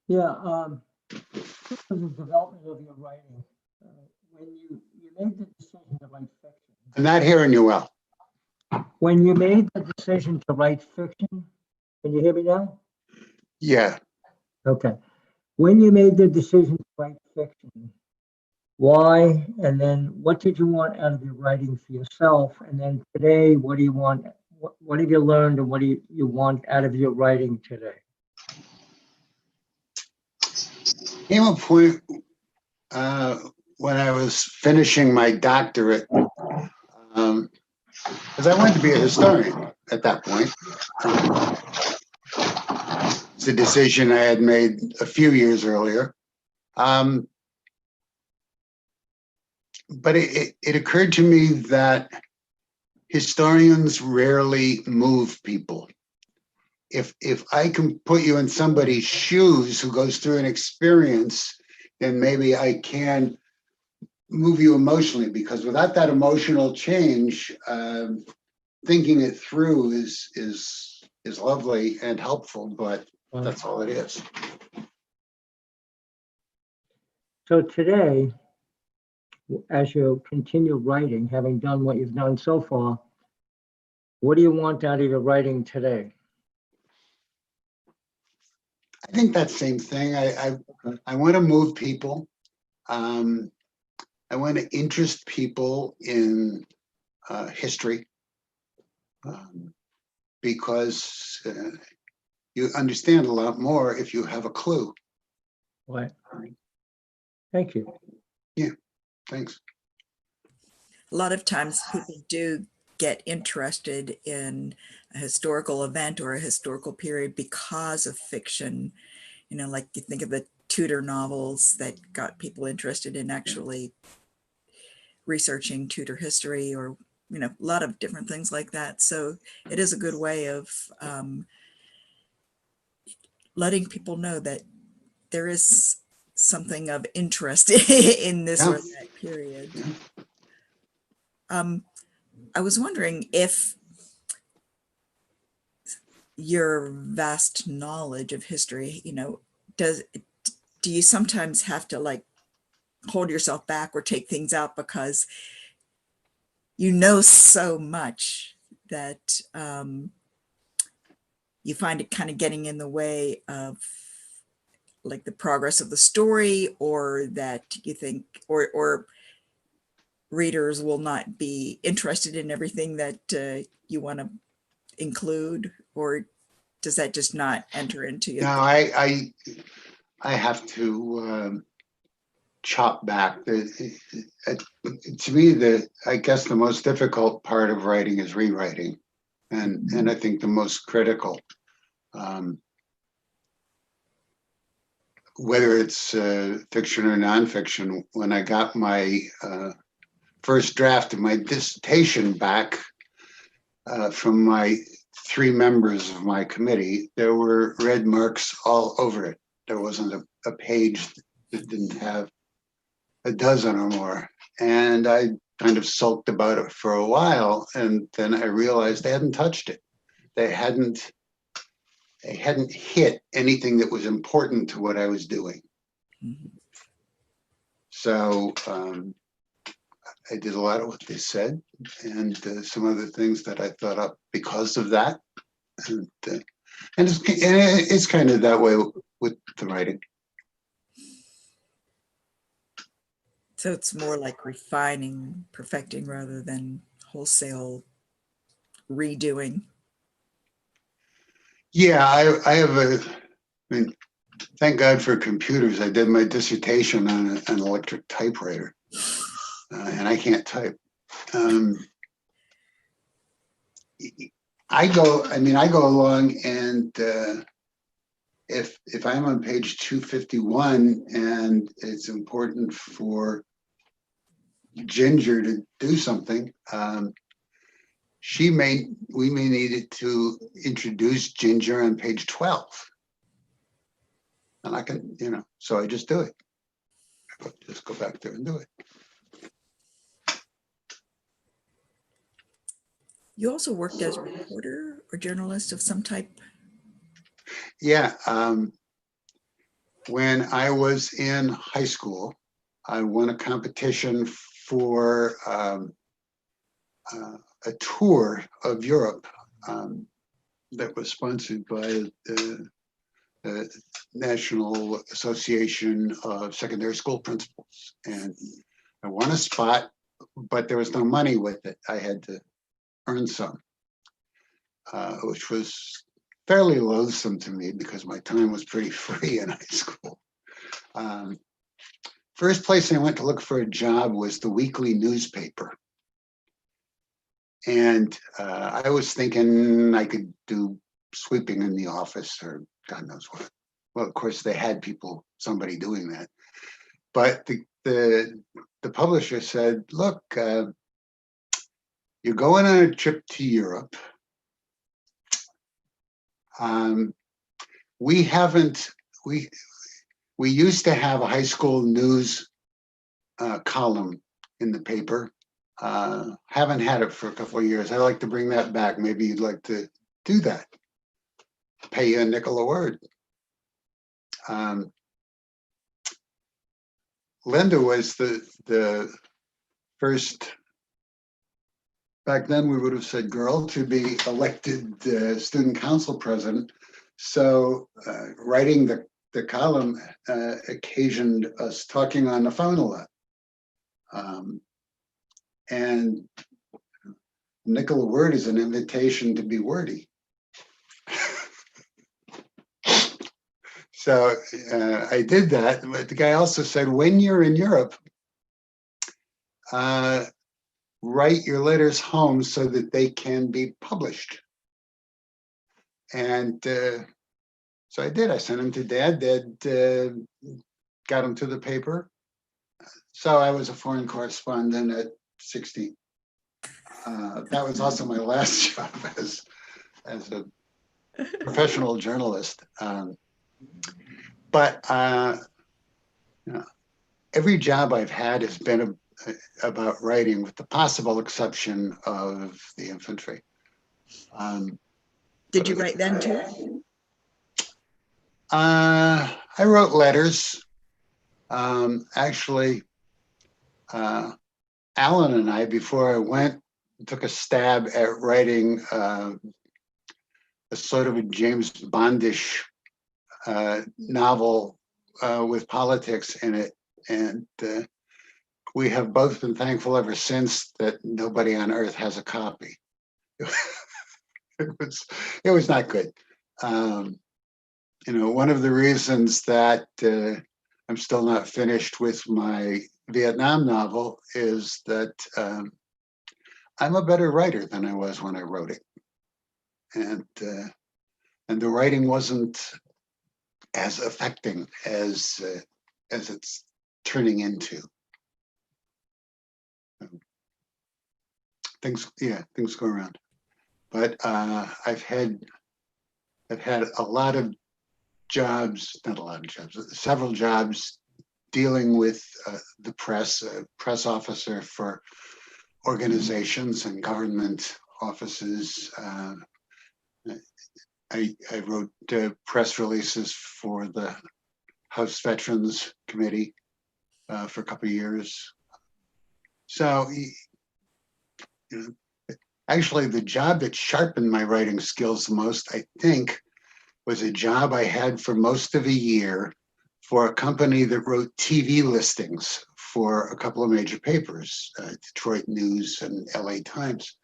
Yeah, the development of your writing, when you made the decision to write fiction. I'm not hearing you well. When you made the decision to write fiction, can you hear me now? Yeah. Okay. When you made the decision to write fiction, why? And then what did you want out of your writing for yourself? And then today, what do you want? What have you learned and what do you want out of your writing today? Came a point when I was finishing my doctorate, because I wanted to be a historian at that point. It's a decision I had made a few years earlier. But it occurred to me that historians rarely move people. If I can put you in somebody's shoes who goes through an experience, then maybe I can move you emotionally, because without that emotional change, thinking it through is lovely and helpful, but that's all it is. So today, as you continue writing, having done what you've done so far, what do you want out of your writing today? I think that same thing. I want to move people. I want to interest people in history, because you understand a lot more if you have a clue. What? Thank you. Yeah, thanks. A lot of times people do get interested in a historical event or a historical period because of fiction. You know, like you think of the Tudor novels that got people interested in actually researching Tudor history or, a lot of different things like that. So it is a good way of letting people know that there is something of interest in this or that period. I was wondering if your vast knowledge of history, do you sometimes have to like hold yourself back or take things out because you know so much that you find it kind of getting in the way of like the progress of the story, or that you think or readers will not be interested in everything that you want to include, or does that just not enter into your? No, I have to chop back. To me, I guess the most difficult part of writing is rewriting, and I think the most critical. Whether it's fiction or nonfiction, when I got my first draft of my dissertation back from my 3 members of my committee, there were red marks all over it. There wasn't a page that didn't have a dozen or more. And I kind of sulked about it for a while, and then I realized they hadn't touched it. They hadn't hit anything that was important to what I was doing. Mm-hmm. So I did a lot of what they said, and some other things that I thought up because of that. And it's kind of that way with the writing. So it's more like refining, perfecting, rather than wholesale redoing. Yeah, I have I mean, thank God for computers. I did my dissertation on an electric typewriter, and I can't type. I go along, and if I'm on page 251 and it's important for Ginger to do something, we may need it to introduce Ginger on page 12. And I can, so I just do it. Just go back there and do it. You also worked as a reporter or journalist of some type? Yeah. When I was in high school, I won a competition for a tour of Europe that was sponsored by the National Association of Secondary School Principals. And I won a spot, but there was no money with it. I had to earn some, which was fairly loathsome to me because my time was pretty free in high school. First place I went to look for a job was the weekly newspaper. And I was thinking I could do sweeping in the office or God knows what. Well, of course, they had somebody doing that. But the publisher said, look, you're going on a trip to Europe. We used to have a high school news column in the paper. Haven't had it for a couple of years. I'd like to bring that back. Maybe you'd like to do that. Pay you a nickel a word. Linda was the first, back then we would have said girl, to be elected student council president. So writing the column occasioned us talking on the phone a lot. And nickel a word is an invitation to be wordy. So I did that, but the guy also said, when you're in Europe, write your letters home so that they can be published. And so I did. I sent them to Dad. Dad got them to the paper. So I was a foreign correspondent at 60. That was also my last job as a professional journalist. But you know, every job I've had has been about writing, with the possible exception of the infantry. Did you write then too? I wrote letters. Actually, Alan and I, before I went, took a stab at writing a sort of a James Bondish novel with politics in it. And we have both been thankful ever since that nobody on earth has a copy. It was not good. You know, one of the reasons that I'm still not finished with my Vietnam novel is that I'm a better writer than I was when I wrote it. And the writing wasn't as affecting as it's turning into. Things go around. But I've had a lot of jobs, not a lot of jobs, several jobs dealing with the press, press officer for organizations and government offices. I wrote press releases for the House Veterans Committee for a couple of years. So, you know, actually, the job that sharpened my writing skills the most, I think, was a job I had for most of a year for a company that wrote TV listings for a couple of major papers, Detroit News and LA Times.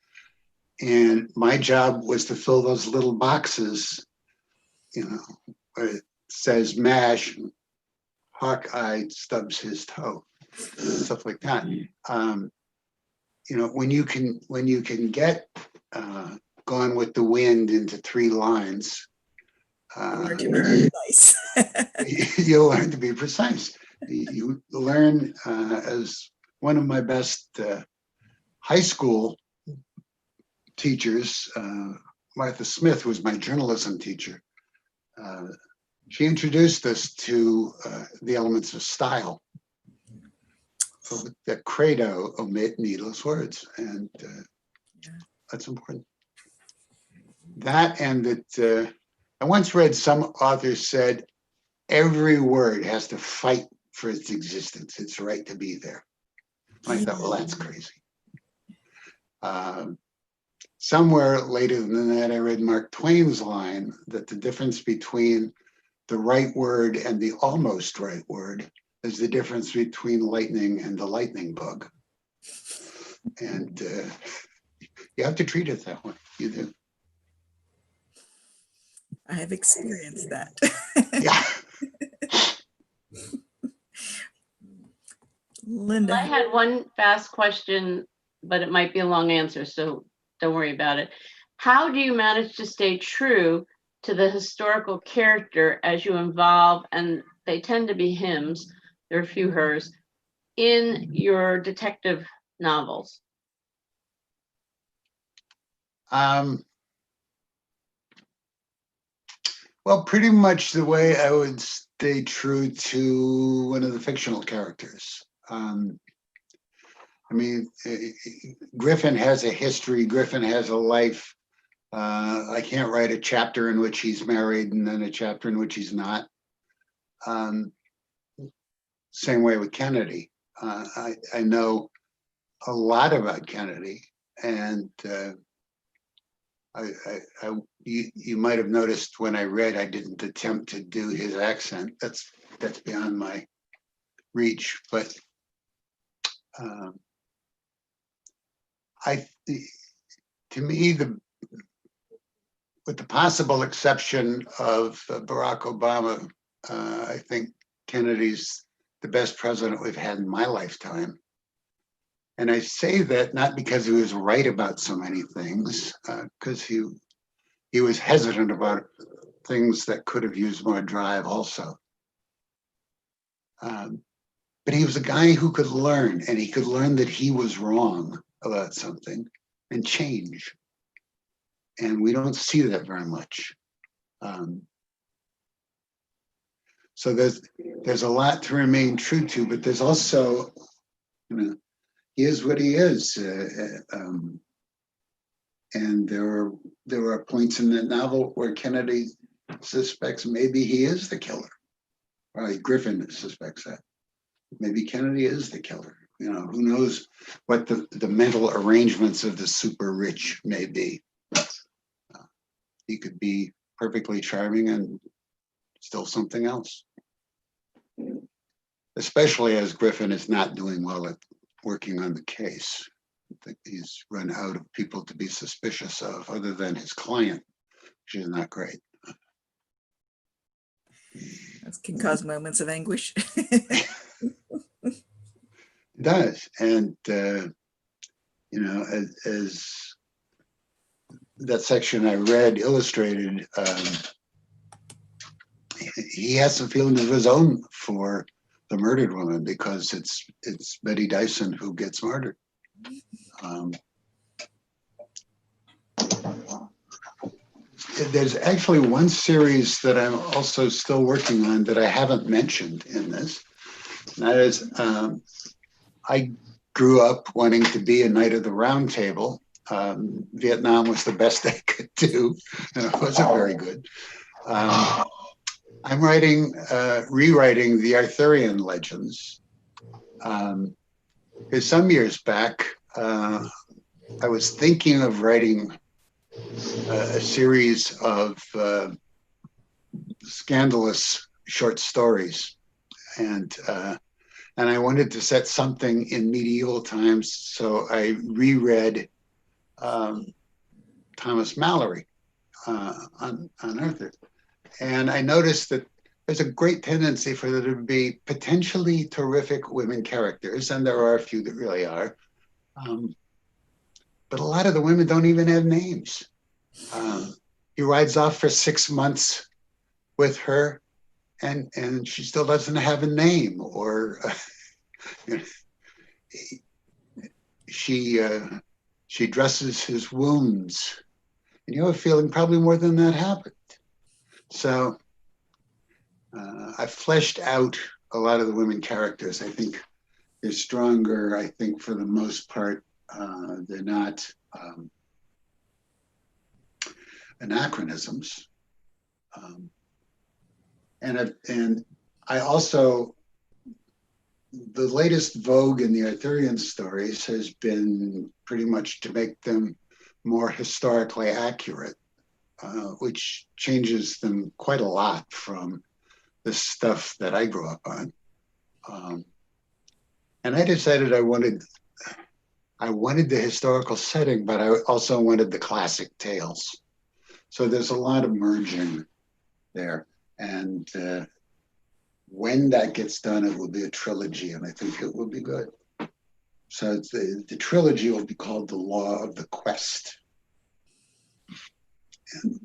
And my job was to fill those little boxes, you know, where it says MASH, Hawkeye stubs his toe, stuff like that. You know, when you can get Gone with the Wind into 3 lines, Learn to be precise. you'll learn to be precise. You learn, as one of my best high school teachers, Martha Smith, was my journalism teacher. She introduced us to the elements of style. That credo, omit needless words, and that's important. That, and that I once read some authors said every word has to fight for its existence, its right to be there. I thought, well, that's crazy. Somewhere later than that, I read Mark Twain's line that the difference between the right word and the almost right word is the difference between lightning and the lightning bug. And you have to treat it that way. You do. I have experienced that. Yeah. Linda. I had one fast question, but it might be a long answer, so don't worry about it. How do you manage to stay true to the historical character as you involve, and they tend to be hymns, there are a few hers, in your detective novels? Well, pretty much the way I would stay true to one of the fictional characters. I mean, Griffin has a history, Griffin has a life. I can't write a chapter in which he's married and then a chapter in which he's not. Same way with Kennedy. I know a lot about Kennedy, and you might have noticed when I read, I didn't attempt to do his accent. That's beyond my reach. But to me, with the possible exception of Barack Obama, I think Kennedy's the best president we've had in my lifetime. And I say that not because he was right about so many things, because he was hesitant about things that could have used more drive also. but he was a guy who could learn, and he could learn that he was wrong about something and change. And we don't see that very much. So there's a lot to remain true to, but there's also, he is what he is. And there are points in the novel where Kennedy suspects maybe he is the killer. Or Griffin suspects that. Maybe Kennedy is the killer. Who knows what the mental arrangements of the super rich may be. He could be perfectly charming and still something else. Especially as Griffin is not doing well at working on the case. I think he's run out of people to be suspicious of other than his client, which is not great. That can cause moments of anguish. It does. And, as that section I read illustrated, he has some feelings of his own for the murdered woman because it's Betty Dyson who gets murdered. There's actually one series that I'm also still working on that I haven't mentioned in this. And that is, I grew up wanting to be a Knight of the Round Table. Vietnam was the best I could do, and it wasn't very good. I'm rewriting the Arthurian legends. Because some years back, I was thinking of writing a series of scandalous short stories, and I wanted to set something in medieval times, so I reread Thomas Mallory on Arthur. And I noticed that there's a great tendency for there to be potentially terrific women characters, and there are a few that really are. But a lot of the women don't even have names. He rides off for 6 months with her, and she still doesn't have a name, or she dresses his wounds, and you have a feeling probably more than that happened. So I fleshed out a lot of the women characters. I think they're stronger. I think for the most part, they're not anachronisms. And I also, the latest vogue in the Arthurian stories has been pretty much to make them more historically accurate, which changes them quite a lot from the stuff that I grew up on. And I decided I wanted the historical setting, but I also wanted the classic tales. So there's a lot of merging there. And when that gets done, it will be a trilogy, and I think it will be good. So the trilogy will be called The Law of the Quest. And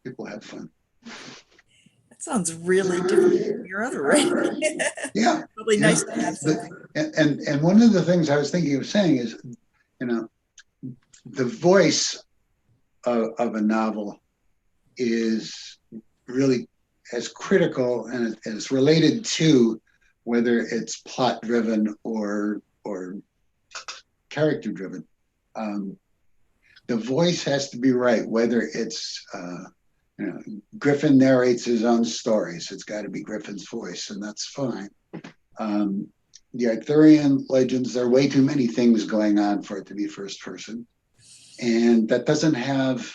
people have fun. That sounds really different from your other writing. Yeah. Probably nice to have something. And one of the things I was thinking of saying is, the voice of a novel is really as critical and as related to whether it's plot driven or character driven. The voice has to be right, whether it's Griffin narrates his own stories. It's got to be Griffin's voice, and that's fine. The Arthurian legends, there are way too many things going on for it to be first person, and that doesn't have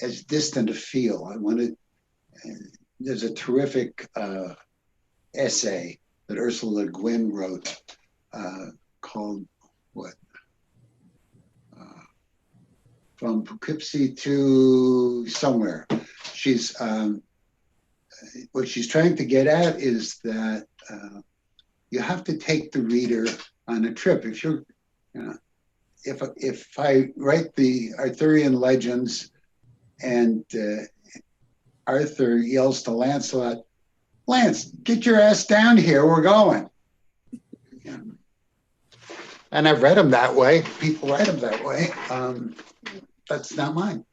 as distant a feel. There's a terrific essay that Ursula Le Guin wrote called what? From Poughkeepsie to somewhere. She's what she's trying to get at is that you have to take the reader on a trip. If you're, if I write the Arthurian legends and Arthur yells to Lancelot, Lance, get your ass down here. We're going. Yeah. And I've read them that way. People write them that way. That's not mine.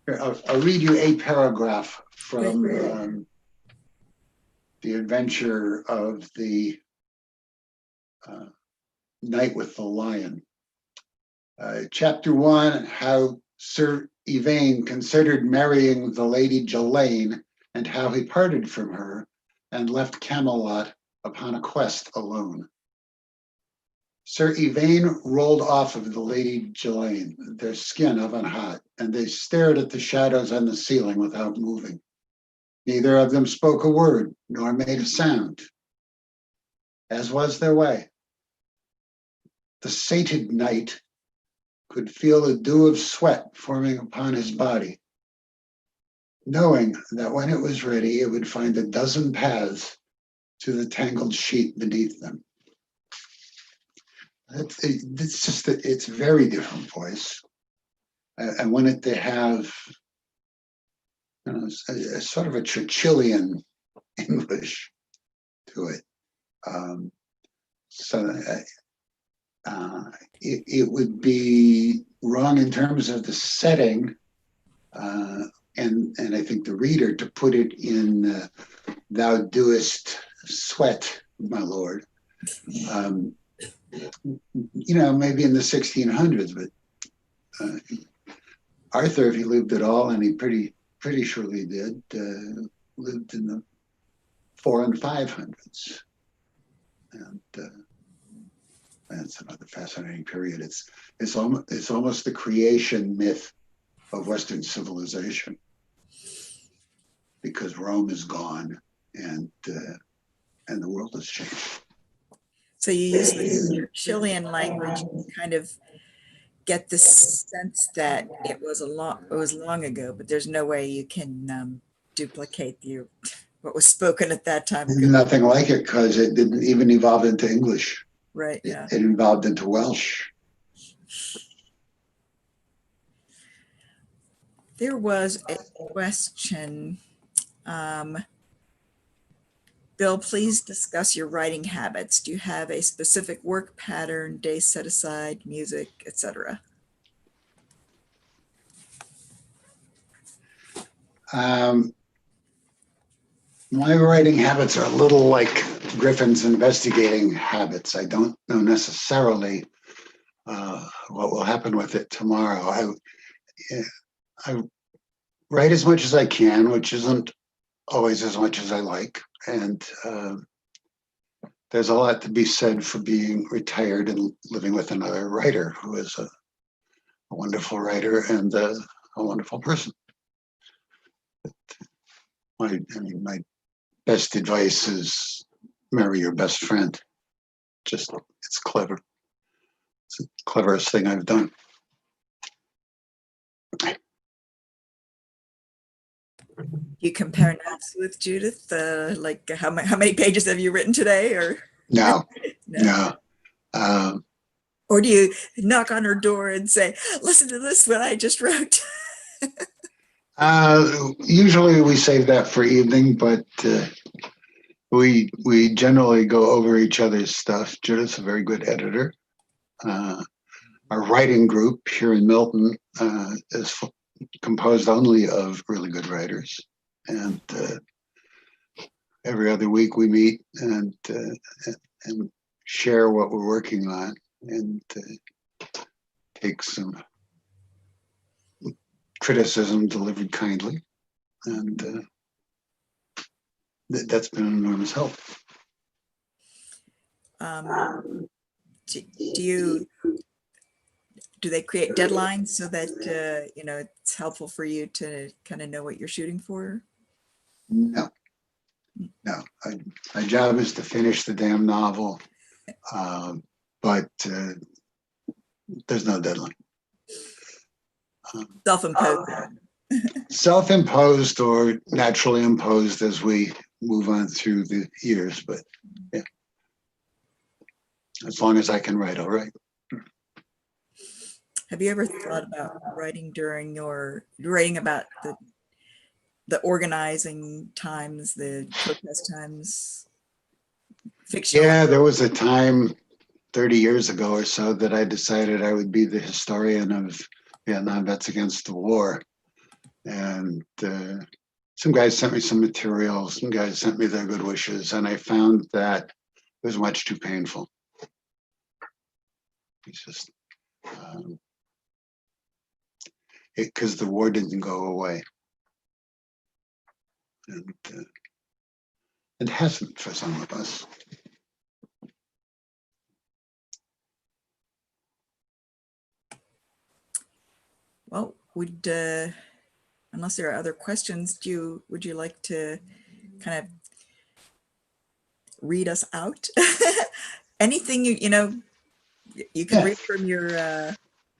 Here, I'll read you a paragraph from The Adventure of the Knight with the Lion. Chapter 1, how Sir Yvain considered marrying the Lady Jelaine and how he parted from her and left Camelot upon a quest alone. Sir Yvain rolled off of the Lady Jelaine, their skin oven hot, and they stared at the shadows on the ceiling without moving. Neither of them spoke a word, nor made a sound, as was their way. The sated knight could feel a dew of sweat forming upon his body, knowing that when it was ready, it would find a dozen paths to the tangled sheet beneath them. It's just that it's very different voice. I wanted to have, you know, a sort of a Churchillian English to it. It would be wrong in terms of the setting, and I think the reader to put it in "Thou doest sweat, my lord." You know, maybe in the 1600s, but Arthur, if he lived at all, and he pretty surely did, lived in the 400s and 500s, and that's another fascinating period. It's almost the creation myth of Western civilization, because Rome is gone and the world has changed. So you use the Chilean language to kind of get the sense that it was long ago, but there's no way you can duplicate what was spoken at that time. Nothing like it, because it didn't even evolve into English. Right. Yeah. It evolved into Welsh. There was a question. Bill, please discuss your writing habits. Do you have a specific work pattern, days set aside, music, etc.? My writing habits are a little like Griffin's investigating habits. I don't know necessarily what will happen with it tomorrow. I write as much as I can, which isn't always as much as I like. And there's a lot to be said for being retired and living with another writer who is a wonderful writer and a wonderful person. My best advice is marry your best friend. It's clever. It's the cleverest thing I've done. You compare notes with Judith? Like how many pages have you written today? Or No. Or do you knock on her door and say, "Listen to this, what I just wrote"? Usually we save that for evening, but we generally go over each other's stuff. Judith's a very good editor. Our writing group here in Milton is composed only of really good writers, and every other week we meet and share what we're working on and take some criticism delivered kindly, and that's been an enormous help. Do they create deadlines so that it's helpful for you to kind of know what you're shooting for? No. My job is to finish the damn novel, but there's no deadline. Self-imposed. Self-imposed or naturally imposed as we move on through the years, but yeah, as long as I can write, I'll write. Have you ever thought about writing about the organizing times, the protest times, fictional. Yeah, there was a time 30 years ago or so that I decided I would be the historian of Vietnam vets against the war. And some guys sent me some material, some guys sent me their good wishes, and I found that it was much too painful. It's just, because the war didn't go away. And it hasn't for some of us. Well, unless there are other questions, would you like to kind of read us out? Anything you can read from your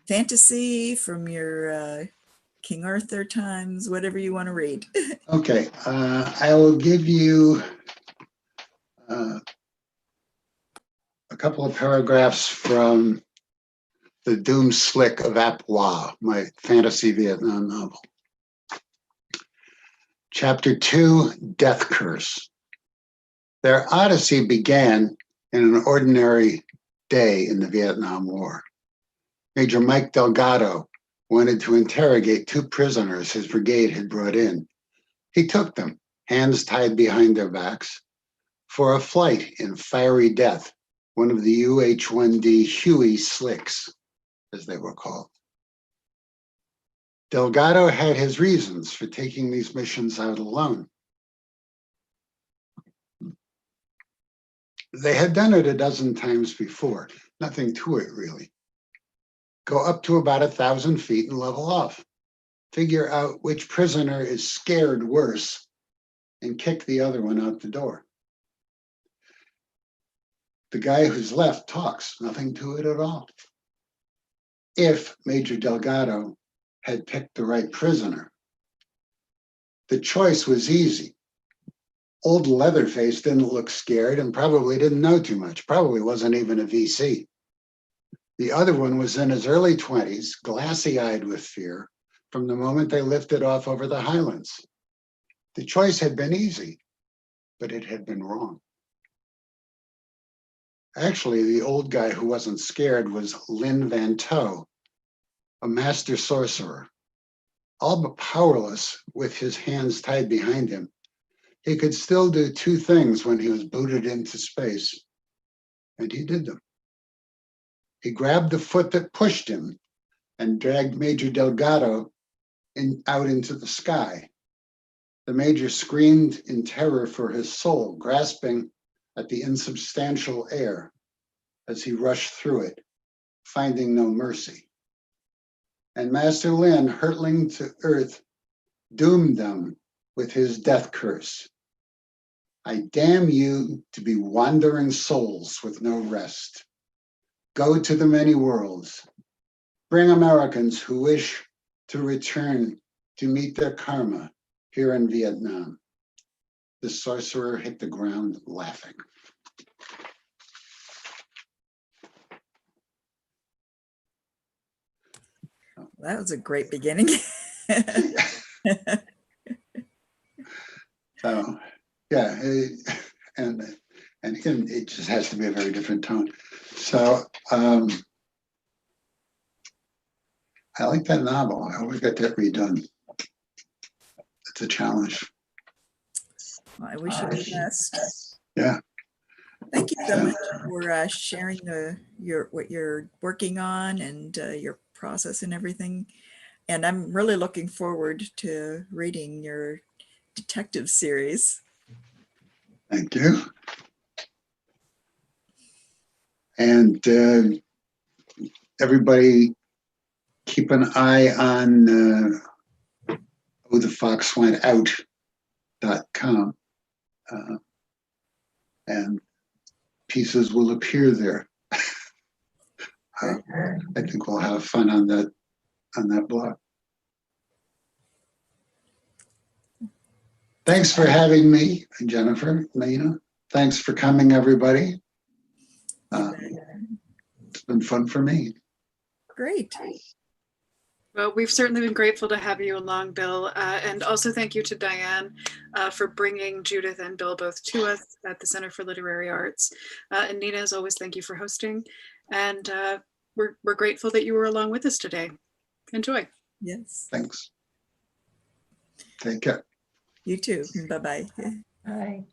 fantasy, from your King Arthur times, whatever you want to read. Okay, I will give you a couple of paragraphs from The Doom Slick of Ap Wah, my fantasy Vietnam novel. Chapter 2, Death Curse. Their odyssey began in an ordinary day in the Vietnam War. Major Mike Delgado wanted to interrogate 2 prisoners his brigade had brought in. He took them, hands tied behind their backs, for a flight in fiery death, one of the UH-1D Huey Slicks, as they were called. Delgado had his reasons for taking these missions out alone. They had done it a dozen times before, nothing to it really. Go up to about 1,000 feet and level off. Figure out which prisoner is scared worse and kick the other one out the door. The guy who's left talks, nothing to it at all. If Major Delgado had picked the right prisoner, the choice was easy. Old Leatherface didn't look scared and probably didn't know too much, probably wasn't even a VC. The other one was in his early 20s, glassy-eyed with fear, from the moment they lifted off over the highlands. The choice had been easy, but it had been wrong. Actually, the old guy who wasn't scared was Lin Van To, a master sorcerer. All but powerless with his hands tied behind him, he could still do 2 things when he was booted into space, and he did them. He grabbed the foot that pushed him and dragged Major Delgado out into the sky. The Major screamed in terror for his soul, grasping at the insubstantial air as he rushed through it, finding no mercy. And Master Lin, hurtling to earth, doomed them with his death curse. I damn you to be wandering souls with no rest. Go to the many worlds. Bring Americans who wish to return to meet their karma here in Vietnam. The sorcerer hit the ground laughing. That was a great beginning. So, yeah, and it just has to be a very different tone. So, I like that novel. I always got that redone. It's a challenge. Well, I wish you the best. Yeah. Thank you so much for sharing what you're working on and your process and everything. And I'm really looking forward to reading your detective series. Thank you. And everybody keep an eye on whothefoxwentout.com, and pieces will appear there. I think we'll have fun on that blog. Thanks for having me, Jennifer, Lena. Thanks for coming, everybody. It's been fun for me. Great. Well, we've certainly been grateful to have you along, Bill. And also thank you to Diane for bringing Judith and Bill both to us at the Center for Literary Arts. And Nina, as always, thank you for hosting. And we're grateful that you were along with us today. Enjoy. Yes, Thanks. Take care. you too. Bye-bye. Bye.